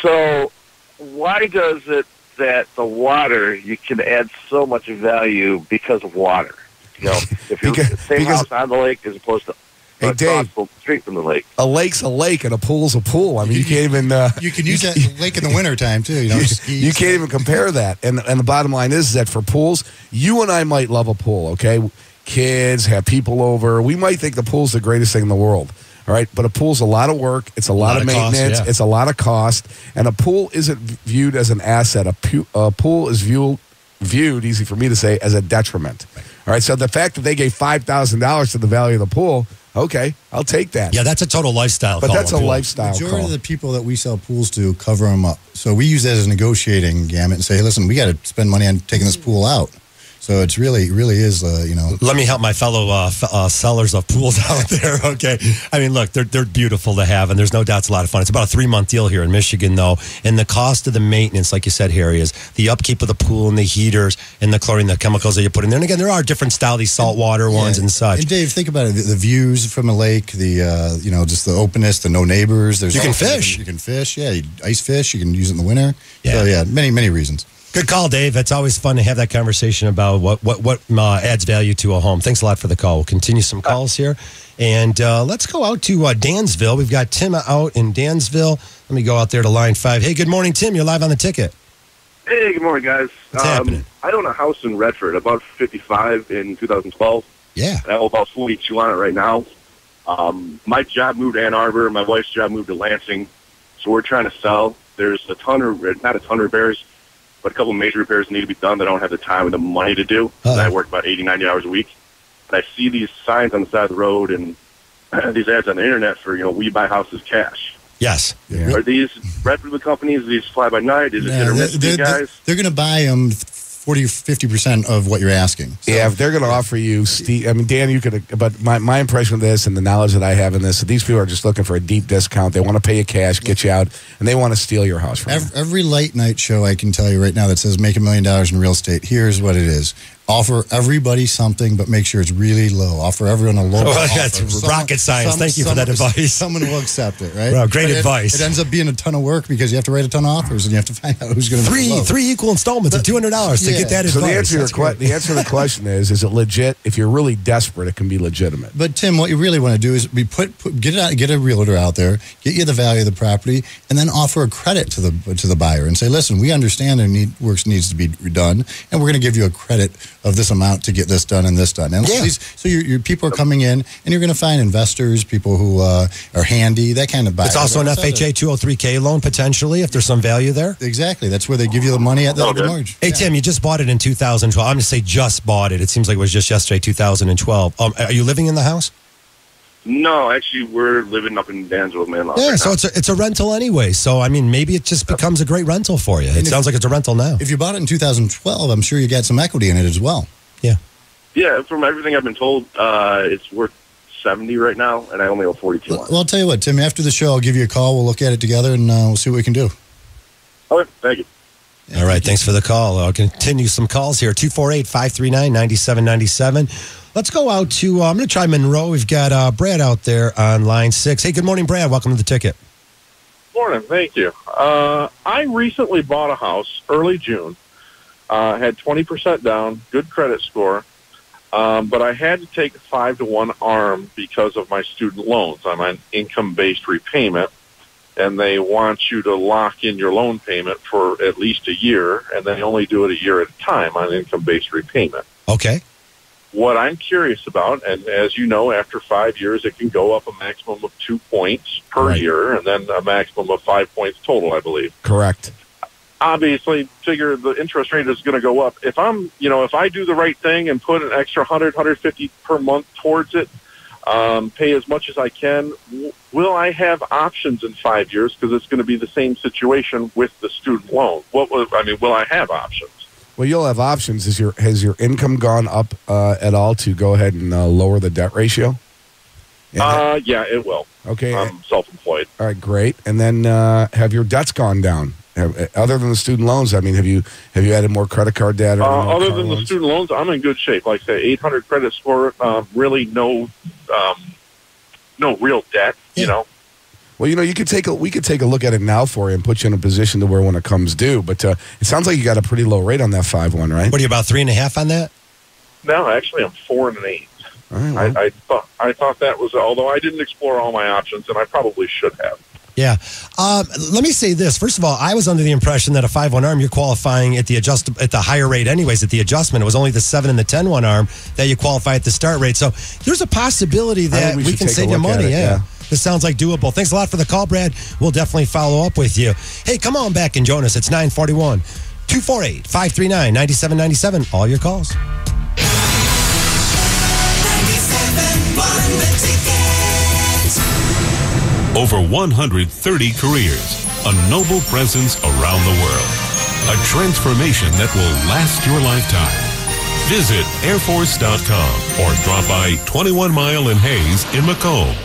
So why does it that the water, you can add so much value because of water? You know, if you're the same house on the lake as opposed to across the street from the lake. A lake's a lake and a pool's a pool. I mean, you can't even... you can use that lake in the wintertime, too. You know, you can't even compare that. And the bottom line is that for pools, you and I might love a pool, okay? Kids, have people over. We might think the pool's the greatest thing in the world. All right, but a pool's a lot of work. It's a lot of maintenance. It's a lot of cost. And a pool isn't viewed as an asset. A pool is viewed, easy for me to say, as a detriment. All right, so the fact that they gave $5,000 to the value of the pool, okay, I'll take that. Yeah, that's a total lifestyle But call. that's a lifestyle Majority call. of the people that we sell pools to cover them up. So we use that as a negotiating gamut and say, hey, listen, we got to spend money on taking this pool out. So it's really is, Let me help my fellow sellers of pools out there, okay? I mean, look, they're beautiful to have, and there's no doubt it's a lot of fun. It's about a 3-month deal here in Michigan, though, and the cost of the maintenance, like you said, Harry, is the upkeep of the pool and the heaters and the chlorine, the chemicals that you put in there. And again, there are different style, these saltwater ones and such. And Dave, think about it, the views from a lake, just the openness, the no neighbors. You can fish. You can fish, you ice fish. You can use it in the winter. Yeah. So, many, many reasons. Good call, Dave. It's always fun to have that conversation about what adds value to a home. Thanks a lot for the call. We'll continue some calls here. And let's go out to Dansville. We've got Tim out in Dansville. Let me go out there to line 5. Hey, good morning, Tim. You're live on the ticket. Hey, good morning, guys. What's happening? I own a house in Redford, about 55 in 2012. Yeah. I owe about 42 on it right now. My job moved to Ann Arbor. My wife's job moved to Lansing. So we're trying to sell. There's not a ton of repairs, but a couple of major repairs need to be done that I don't have the time and the money to do. I work about 80, 90 hours a week. And I see these signs on the side of the road and these ads on the internet for, we buy houses cash. Yes. Yeah. Are these reputable companies? Are these fly-by-night? Is it hit or miss for you guys? They're going to buy them 40 or 50% of what you're asking. So, yeah, if they're going to offer you, I mean, Dan, you could, but my impression of this and the knowledge that I have in this, these people are just looking for a deep discount. They want to pay you cash, get you out, and they want to steal your house from you. Every late night show I can tell you right now that says make $1 million in real estate, here's what it is. Offer everybody something, but make sure it's really low. Offer everyone a low offer. That's rocket science. Thank you for that advice. Someone will accept it, right? Well, great advice. It ends up being a ton of work because you have to write a ton of offers and you have to find out who's going to three equal installments of $200 to get that advice. So the answer to the question is it legit? If you're really desperate, it can be legitimate. But Tim, what you really want to do is get a realtor out there, get you the value of the property, and then offer a credit to the buyer and say, listen, we understand work needs to be done, and we're going to give you a credit of this amount to get this done and this done. And so your people are coming in, and you're going to find investors, people who are handy, that kind of buyer. It's also an FHA 203K loan potentially if there's some value there. Exactly. That's where they give you the money at the mortgage. Hey, Tim, you just bought it in 2012. I'm going to say just bought it. It seems like it was just yesterday, 2012. Are you living in the house? No, actually, we're living up in Dansville, man. Yeah, so it's a rental anyway. So, I mean, maybe it just becomes a great rental for you. It sounds like it's a rental now. If you bought it in 2012, I'm sure you got some equity in it as well. Yeah. Yeah, from everything I've been told, it's worth 70 right now, and I only owe 42 on it. Well, I'll tell you what, Tim, after the show, I'll give you a call. We'll look at it together, and we'll see what we can do. Okay, thank you. All right, thanks for the call. I'll continue some calls here. 248-539-9797. Let's go out to, I'm going to try Monroe. We've got Brad out there on line 6. Hey, good morning, Brad. Welcome to the ticket. Morning. Thank you. I recently bought a house early June. Had 20% down, good credit score, but I had to take a 5-to-1 ARM because of my student loans. I'm on income-based repayment, and they want you to lock in your loan payment for at least a year, and they only do it a year at a time on income-based repayment. Okay. What I'm curious about, and as you know, after 5 years, it can go up a maximum of 2 points per year, and then a maximum of 5 points total, I believe. Correct. Obviously, figure the interest rate is going to go up. If if I do the right thing and put an extra $100-150 per month towards it, pay as much as I can, will I have options in 5 years? Because it's going to be the same situation with the student loan. Will I have options? Well, you'll have options. Has your income gone up at all to go ahead and lower the debt ratio? Yeah, it will. Okay. I'm self-employed. All right, great. And then have your debts gone down? Other than the student loans, have you added more credit card debt? Other than the student loans, I'm in good shape. Like I say, 800 credit score, really no real debt, you know. Well, we could take a look at it now for you and put you in a position to where when it comes due. But it sounds like you got a pretty low rate on that 5-1, right? What are you, about 3.5 on that? No, actually, I'm 4 1/8. All right, well. I thought that was, although I didn't explore all my options, and I probably should have. Yeah. Let me say this. First of all, I was under the impression that a 5-1 ARM, you're qualifying at the higher rate anyways, at the adjustment. It was only the 7 and the 10-1 ARM that you qualify at the start rate. So there's a possibility that we can save you money. Yeah. This sounds like doable. Thanks a lot for the call, Brad. We'll definitely follow up with you. Hey, come on back and join us. It's 941 248-539 9797. All your calls. Over 130 careers, a noble presence around the world, a transformation that will last your lifetime. Visit airforce.com or drop by 21 Mile and Hayes in Macomb.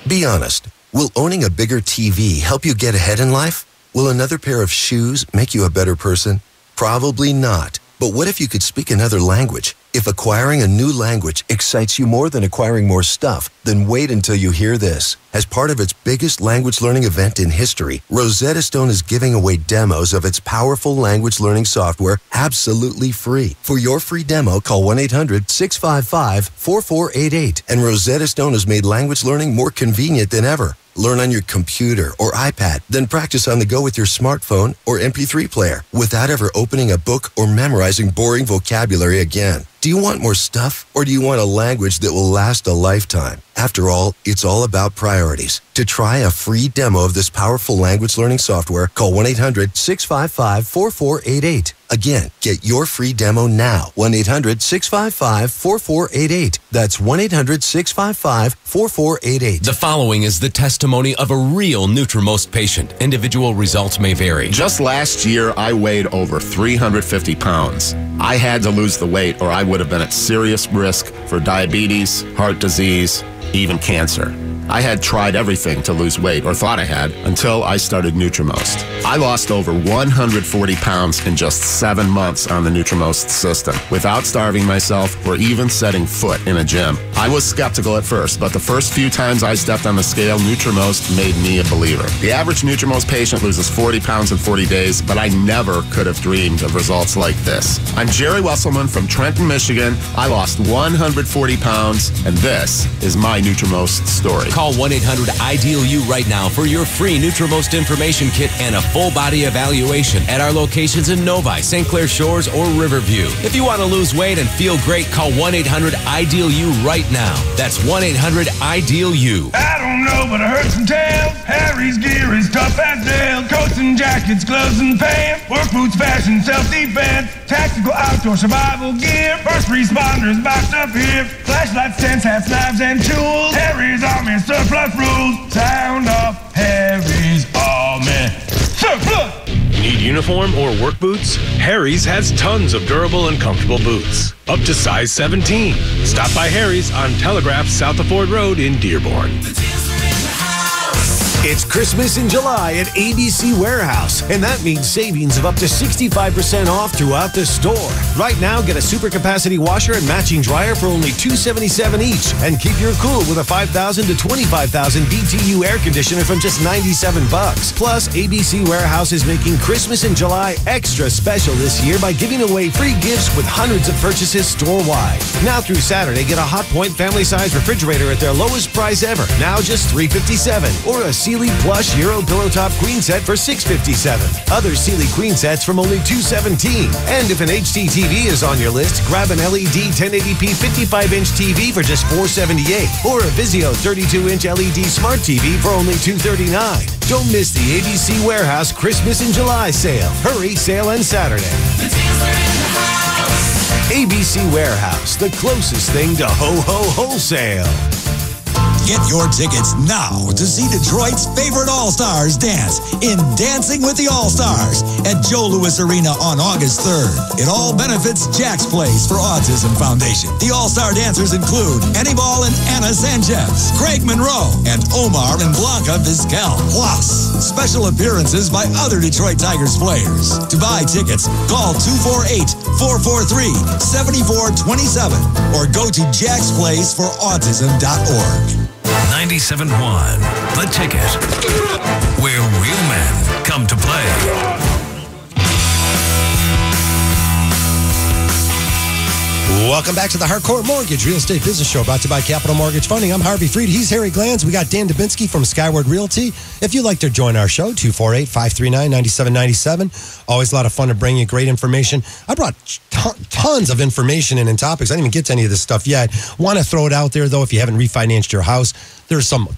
Be honest. Will owning a bigger TV help you get ahead in life? Will another pair of shoes make you a better person? Probably not. But what if you could speak another language? If acquiring a new language excites you more than acquiring more stuff, then wait until you hear this. As part of its biggest language learning event in history, Rosetta Stone is giving away demos of its powerful language learning software absolutely free. For your free demo, call 1-800-655-4488. And Rosetta Stone has made language learning more convenient than ever. Learn on your computer or iPad, then practice on the go with your smartphone or MP3 player without ever opening a book or memorizing boring vocabulary again. Do you want more stuff, or do you want a language that will last a lifetime? After all, it's all about priorities. To try a free demo of this powerful language learning software, call 1-800-655-4488. Again, get your free demo now. 1-800-655-4488. That's 1-800-655-4488. The following is the testimony of a real Nutrimost patient. Individual results may vary. Just last year, I weighed over 350 pounds. I had to lose the weight or I would have been at serious risk for diabetes, heart disease, even cancer. I had tried everything to lose weight, or thought I had, until I started Nutrimost. I lost over 140 pounds in just 7 months on the Nutrimost system, without starving myself or even setting foot in a gym. I was skeptical at first, but the first few times I stepped on the scale, Nutrimost made me a believer. The average Nutrimost patient loses 40 pounds in 40 days, but I never could have dreamed of results like this. I'm Jerry Wesselman from Trenton, Michigan. I lost 140 pounds, and this is my Nutrimost story. Call 1-800-IDEAL-U right now for your free Nutrimost information kit and a full body evaluation at our locations in Novi, St. Clair Shores, or Riverview. If you want to lose weight and feel great, call 1-800-IDEAL-U right now. That's 1-800-IDEAL-U. I don't know, but I heard some tales. Harry's gear is tough as nails. Coats and jackets, gloves and pants. Work boots, fashion, self-defense. Tactical outdoor survival gear. First responders boxed up here. Flashlights, tents, hats, knives, and tools. Harry's Army surplus rules. Sound off Harry's Army surplus. Need uniform or work boots? Harry's has tons of durable and comfortable boots. Up to size 17. Stop by Harry's on Telegraph south of Ford Road in Dearborn. The deals are in the house. It's Christmas in July at ABC Warehouse, and that means savings of up to 65% off throughout the store. Right now, get a super capacity washer and matching dryer for only $277 each, and keep your cool with a 5,000 to 25,000 BTU air conditioner from just $97. Plus, ABC Warehouse is making Christmas in July extra special this year by giving away free gifts with hundreds of purchases store-wide. Now through Saturday, get a Hot Point family-size refrigerator at their lowest price ever, now just $357, or a Sealy Plush Euro Pillow Top Queen Set for $657. Other Sealy Queen Sets from only $217. And if an HDTV is on your list, grab an LED 1080p 55-inch TV for just $478, or a Vizio 32-inch LED Smart TV for only $239. Don't miss the ABC Warehouse Christmas in July sale. Hurry, sale ends Saturday. ABC Warehouse, the closest thing to ho-ho wholesale. Get your tickets now to see Detroit's favorite All-Stars dance in Dancing with the All-Stars at Joe Louis Arena on August 3rd. It all benefits Jack's Place for Autism Foundation. The All-Star dancers include Annie Ball and Anna Sanchez, Craig Monroe, and Omar and Blanca Vizquel. Plus, special appearances by other Detroit Tigers players. To buy tickets, call 248-443-7427 or go to jacksplaceforautism.org. 97.1, The Ticket, where real men come to play. Welcome back to the Hardcore Mortgage Real Estate Business Show, brought to you by Capital Mortgage Funding. I'm Harvey Freed. He's Harry Glanz. We got Dan Dubinsky from Skyward Realty. If you'd like to join our show, 248-539-9797. Always a lot of fun to bring you great information. I brought tons of information and topics. I didn't even get to any of this stuff yet. Want to throw it out there, though, if you haven't refinanced your house. There's some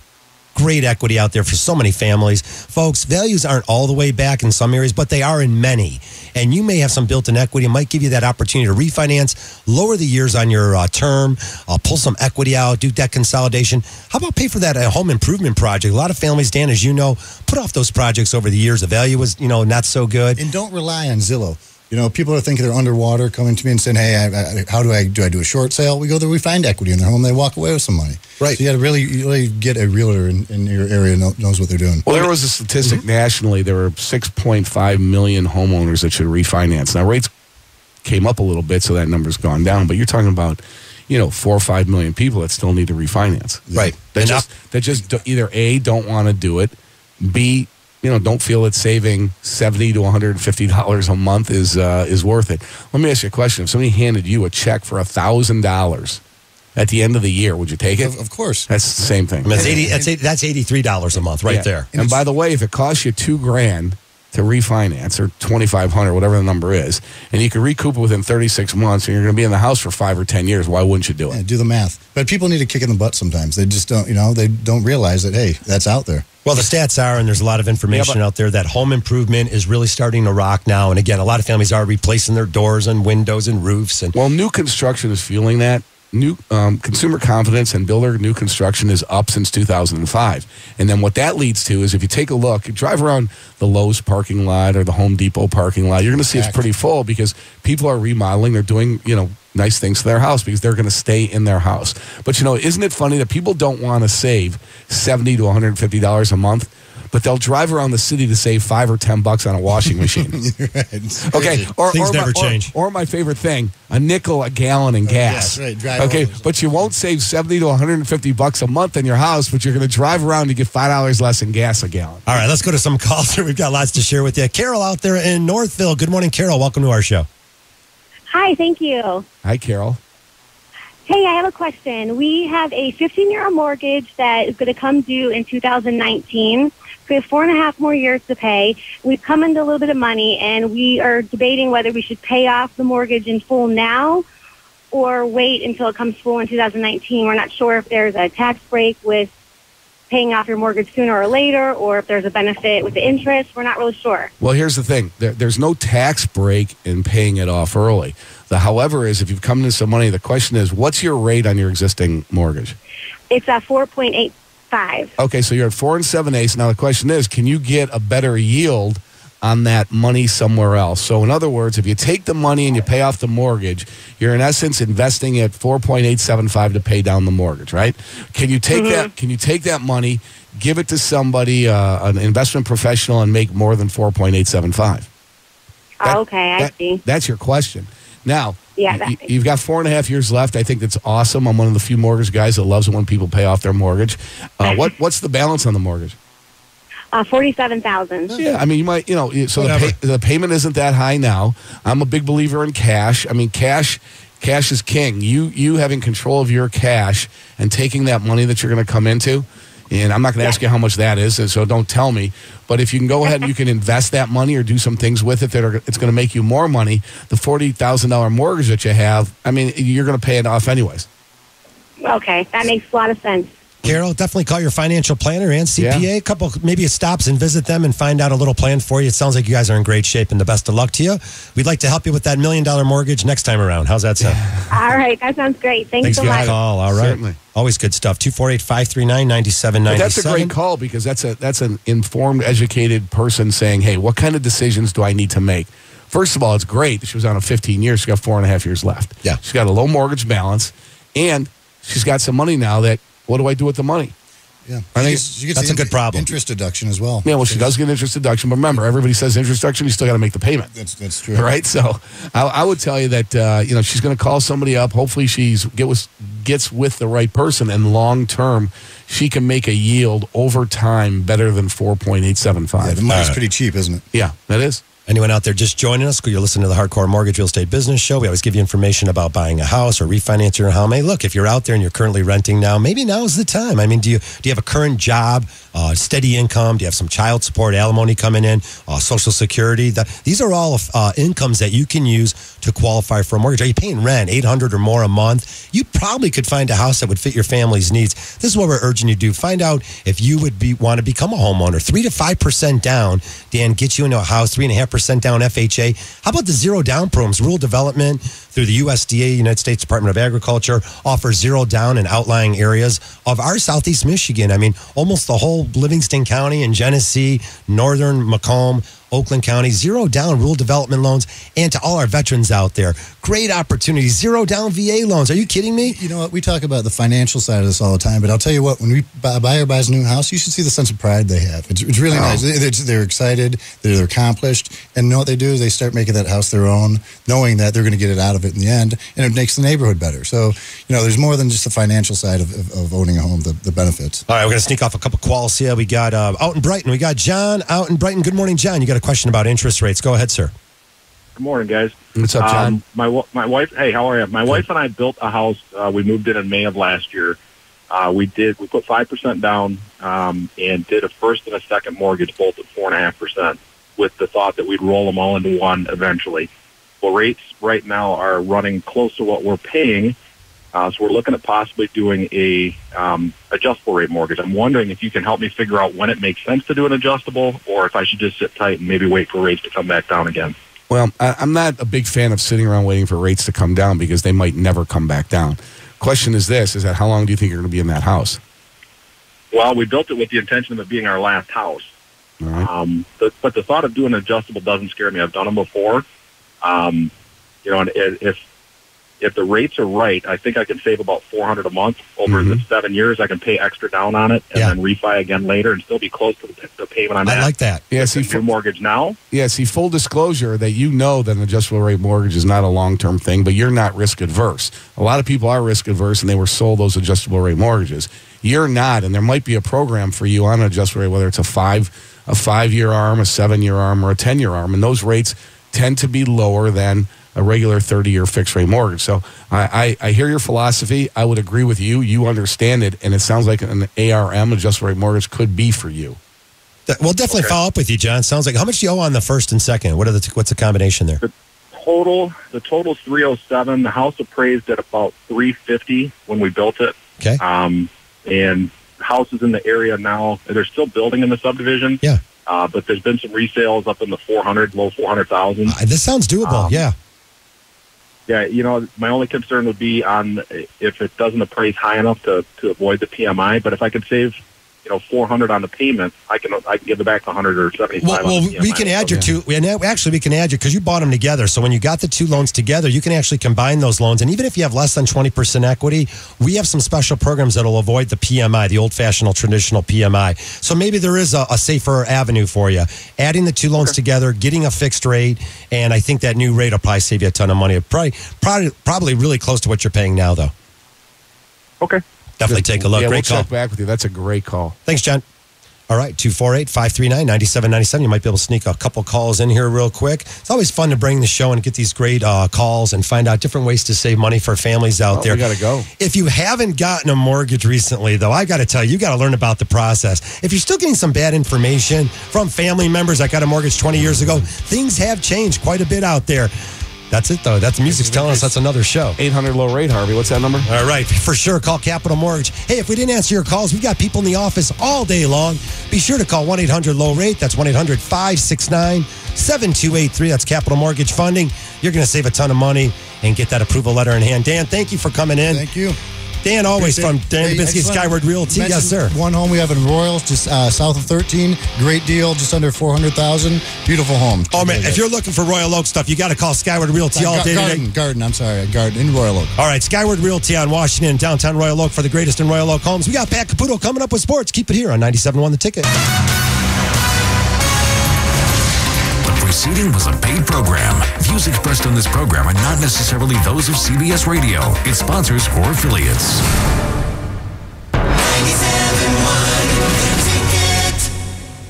great equity out there for so many families. Folks, values aren't all the way back in some areas, but they are in many. And you may have some built-in equity. It might give you that opportunity to refinance, lower the years on your term, pull some equity out, do debt consolidation. How about pay for that home improvement project? A lot of families, Dan, as you know, put off those projects over the years. The value was, not so good. And don't rely on Zillow. People are thinking they're underwater, coming to me and saying, hey, how do I do a short sale? We go there, we find equity in their home, they walk away with some money. Right. So you got to really get a realtor in your area knows what they're doing. Well, there was a statistic nationally. There were 6.5 million homeowners that should refinance. Now, rates came up a little bit, so that number's gone down. But you're talking about, 4 or 5 million people that still need to refinance. Right. That just either A, don't want to do it, B, don't feel that saving $70 to $150 a month is worth it. Let me ask you a question. If somebody handed you a check for $1,000 at the end of the year, would you take it? Of course. That's the same thing. That's $83 a month right there. And by the way, if it costs you $2,000 to refinance, or $2,500, whatever the number is, and you can recoup it within 36 months, and you're going to be in the house for 5 or 10 years, why wouldn't you do it? Yeah, do the math. But people need a kick in the butt sometimes. They just don't, they don't realize that, hey, that's out there. Well, the stats are, and there's a lot of information out there, that home improvement is really starting to rock now. And again, a lot of families are replacing their doors and windows and roofs. Well, new construction is feeling that. New consumer confidence and builder new construction is up since 2005. And then what that leads to is if you take a look, you drive around the Lowe's parking lot or the Home Depot parking lot, you're going to see it's pretty full because people are remodeling. They're doing, nice things to their house because they're going to stay in their house. But, isn't it funny that people don't want to save $70 to $150 a month, but they'll drive around the city to save $5 or $10 on a washing machine. Right. Okay, things never change. Or my favorite thing, a nickel a gallon in gas. Right. Drive okay, over. but you won't save $70 to $150 a month in your house, but you're going to drive around to get $5 less in gas a gallon. All right, let's go to some calls here. We've got lots to share with you. Carol out there in Northville. Good morning, Carol. Welcome to our show. Hi, thank you. Hi, Carol. Hey, I have a question. We have a 15-year mortgage that is going to come due in 2019. We have 4.5 more years to pay. We've come into a little bit of money, and we are debating whether we should pay off the mortgage in full now or wait until it comes full in 2019. We're not sure if there's a tax break with paying off your mortgage sooner or later, or if there's a benefit with the interest. We're not really sure. Well, here's the thing. There's no tax break in paying it off early. The however is if you've come into some money, the question is, what's your rate on your existing mortgage? It's a 4.85. Okay, so you're at 4 7/8. Now the question is, can you get a better yield on that money somewhere else. So in other words, if you take the money and you pay off the mortgage, you're in essence investing at 4.875 to pay down the mortgage, right? Can you take that? Can you take that money, give it to somebody, an investment professional, and make more than 4.875? Okay, I see. That's your question. Now, Yeah, you've got 4.5 years left. I think that's awesome. I'm one of the few mortgage guys that loves it when people pay off their mortgage. What's the balance on the mortgage? $47,000. Yeah, I mean, you might, so the payment isn't that high now. I'm a big believer in cash. I mean, cash is king. You having control of your cash and taking that money that you're going to come into, and I'm not going to ask you how much that is, and so don't tell me. But if you can go ahead and you can invest that money or do some things with it it's going to make you more money, the $40,000 mortgage that you have, I mean, you're going to pay it off anyways. Okay, that makes a lot of sense. Carol, definitely call your financial planner and CPA. A couple, maybe stops and visit them and find out a little plan for you. It sounds like you guys are in great shape, and the best of luck to you. We'd like to help you with that $1 million mortgage next time around. How's that sound? All right, that sounds great. Thanks so for much. the call. All right. Certainly. Always good stuff. 248-539-9797. But that's a great call because that's an informed, educated person saying, hey, what kind of decisions do I need to make? First of all, it's great. She was on a 15 years. She's got 4.5 years left. Yeah. She's got a low mortgage balance, and she's got some money now that, what do I do with the money? Yeah, I think she gets that's a good problem. Interest deduction as well. Yeah, well, she does get interest deduction, but remember, everybody says interest deduction. You still got to make the payment. That's true, right? So, I would tell you that she's going to call somebody up. Hopefully, gets with the right person, and long term, she can make a yield over time better than 4.875. Yeah, the money's pretty cheap, isn't it? Yeah, that is. Anyone out there just joining us, you're listening to the Hardcore Mortgage Real Estate Business Show. We always give you information about buying a house or refinancing your home. Hey, look, if you're out there and you're currently renting now, maybe now is the time. I mean, do you have a current job, steady income? Do you have some child support, alimony coming in, Social Security? These are all incomes that you can use to qualify for a mortgage. Are you paying rent, $800 or more a month? You probably could find a house that would fit your family's needs. This is what we're urging you to do. Find out if you would want to become a homeowner. 3 to 5% down, Dan, gets you into a house. 3.5% down FHA. How about the zero down programs? Rural development through the USDA, United States Department of Agriculture, offers zero down in outlying areas of our Southeast Michigan. I mean, almost the whole Livingston County and Genesee, Northern Macomb, Oakland County, zero down rural development loans, and to all our veterans out there, great opportunity, zero down VA loans. Are you kidding me? You know what? We talk about the financial side of this all the time, but I'll tell you what, when we buyer buys a new house, you should see the sense of pride they have. It's really nice. They're excited, they're accomplished, and know what they do is they start making that house their own, knowing that they're going to get it out of it in the end, and it makes the neighborhood better. So, there's more than just the financial side of owning a home, the benefits. All right, we're going to sneak off a couple calls here. We got out in Brighton. We got John out in Brighton. Good morning, John. You got a question about interest rates. Go ahead, sir. Good morning, guys. What's up, John? My wife. Hey, how are you? My wife and I built a house. We moved in May of last year. We put 5% down and did a first and a second mortgage, both at 4.5%, with the thought that we'd roll them all into one eventually. Well, rates right now are running close to what we're paying. So we're looking at possibly doing a adjustable rate mortgage. I'm wondering if you can help me figure out when it makes sense to do an adjustable, or if I should just sit tight and maybe wait for rates to come back down again. Well, I'm not a big fan of sitting around waiting for rates to come down because they might never come back down. Question is this, is that how long do you think you're going to be in that house? Well, we built it with the intention of it being our last house. All right. But the thought of doing an adjustable doesn't scare me. I've done them before. And if the rates are right, I think I can save about $400 a month over the 7 years. I can pay extra down on it and then refi again later and still be close to the payment on that. I like that. Yeah, see, your mortgage now. Yeah, see, full disclosure that that an adjustable rate mortgage is not a long-term thing, but you're not risk adverse. A lot of people are risk adverse, and they were sold those adjustable rate mortgages. You're not, and there might be a program for you on an adjustable rate, whether it's a 5-year arm, a 7-year arm, or a 10-year arm, and those rates tend to be lower than a regular 30-year fixed rate mortgage. So I hear your philosophy. I would agree with you. You understand it, and it sounds like an ARM, adjustable rate mortgage, could be for you. We'll definitely follow up with you, John. Sounds like, how much do you owe on the first and second? What's the combination there? The total's $307. The house appraised at about $350 when we built it. Okay. And houses in the area now, they're still building in the subdivision. Yeah. But there's been some resales up in the low 400,000. This sounds doable. Yeah. Yeah, my only concern would be on if it doesn't appraise high enough to avoid the PMI. But if I could save $400 on the payment, I can give it back $100 or $75. Well, we can add your two. Actually, we can add you because you bought them together. So when you got the two loans together, you can actually combine those loans. And even if you have less than 20% equity, we have some special programs that will avoid the PMI, the old-fashioned traditional PMI. So maybe there is a safer avenue for you. Adding the two loans together, getting a fixed rate, and I think that new rate will probably save you a ton of money. Probably really close to what you're paying now, though. Okay. Definitely take a look. Yeah, Great we'll call. check back with you. That's a great call. Thanks, John. All right, 248-539-9797. You might be able to sneak a couple calls in here real quick. It's always fun to bring the show and get these great calls and find out different ways to save money for families out there. We got to go. If you haven't gotten a mortgage recently, though, I got to tell you, you got to learn about the process. If you're still getting some bad information from family members that got a mortgage 20 years ago, things have changed quite a bit out there. That's it, though. That's the music's telling us that's another show. 800 low rate, Harvey. What's that number? All right, for sure. Call Capital Mortgage. Hey, if we didn't answer your calls, we've got people in the office all day long. Be sure to call 1-800-LOW-RATE. That's 1-800-569-7283. That's Capital Mortgage Funding. You're going to save a ton of money and get that approval letter in hand. Dan, thank you for coming in. Thank you. Dan, always from Dan Dubinsky, Skyward Realty. Yes, sir. One home we have in Royals, just south of 13. Great deal, just under $400,000. Beautiful home. Oh, man, if you're looking for Royal Oak stuff, you got to call Skyward Realty all day today. Garden, I'm sorry. Garden in Royal Oak. All right, Skyward Realty on Washington, downtown Royal Oak for the greatest in Royal Oak homes. We got Pat Caputo coming up with sports. Keep it here on 97.1 The Ticket. Preceding was a paid program. Views expressed on this program are not necessarily those of CBS Radio, its sponsors, or affiliates.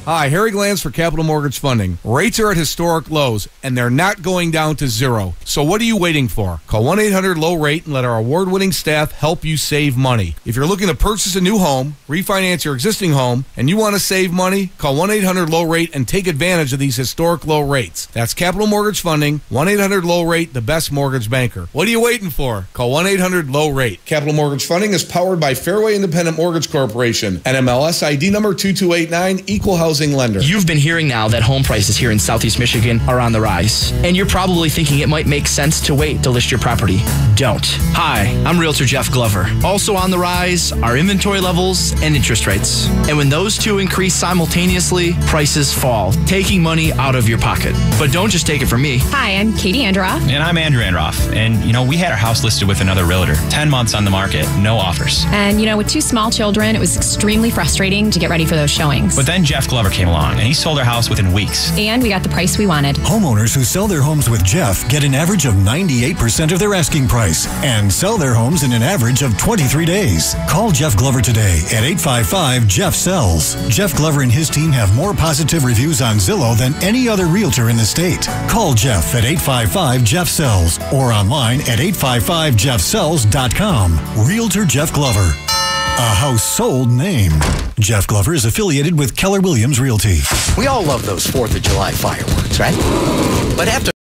Hi, Harry Glanz for Capital Mortgage Funding. Rates are at historic lows, and they're not going down to zero. So what are you waiting for? Call 1-800-LOW-RATE and let our award-winning staff help you save money. If you're looking to purchase a new home, refinance your existing home, and you want to save money, call 1-800-LOW-RATE and take advantage of these historic low rates. That's Capital Mortgage Funding, 1-800-LOW-RATE, the best mortgage banker. What are you waiting for? Call 1-800-LOW-RATE. Capital Mortgage Funding is powered by Fairway Independent Mortgage Corporation, NMLS ID number 2289, Equal Housing Lender. You've been hearing now that home prices here in Southeast Michigan are on the rise, and you're probably thinking it might make sense to wait to list your property. Don't. Hi, I'm Realtor Jeff Glover. Also on the rise are inventory levels and interest rates. And when those two increase simultaneously, prices fall, taking money out of your pocket. But don't just take it from me. Hi, I'm Katie Androff. And I'm Andrew Androff. And, we had our house listed with another realtor. 10 months on the market, no offers. And, with two small children, it was extremely frustrating to get ready for those showings. But then Jeff Glover came along, and he sold our house within weeks. And we got the price we wanted. Homeowners who sell their homes with Jeff get an average of 98% of their asking price and sell their homes in an average of 23 days. Call Jeff Glover today at 855-JEFF-SELLS. Jeff Glover and his team have more positive reviews on Zillow than any other realtor in the state. Call Jeff at 855-JEFF-SELLS or online at 855-JEFFSELLS.com. Realtor Jeff Glover. A household name. Jeff Glover is affiliated with Keller Williams Realty. We all love those 4th of July fireworks, right? But after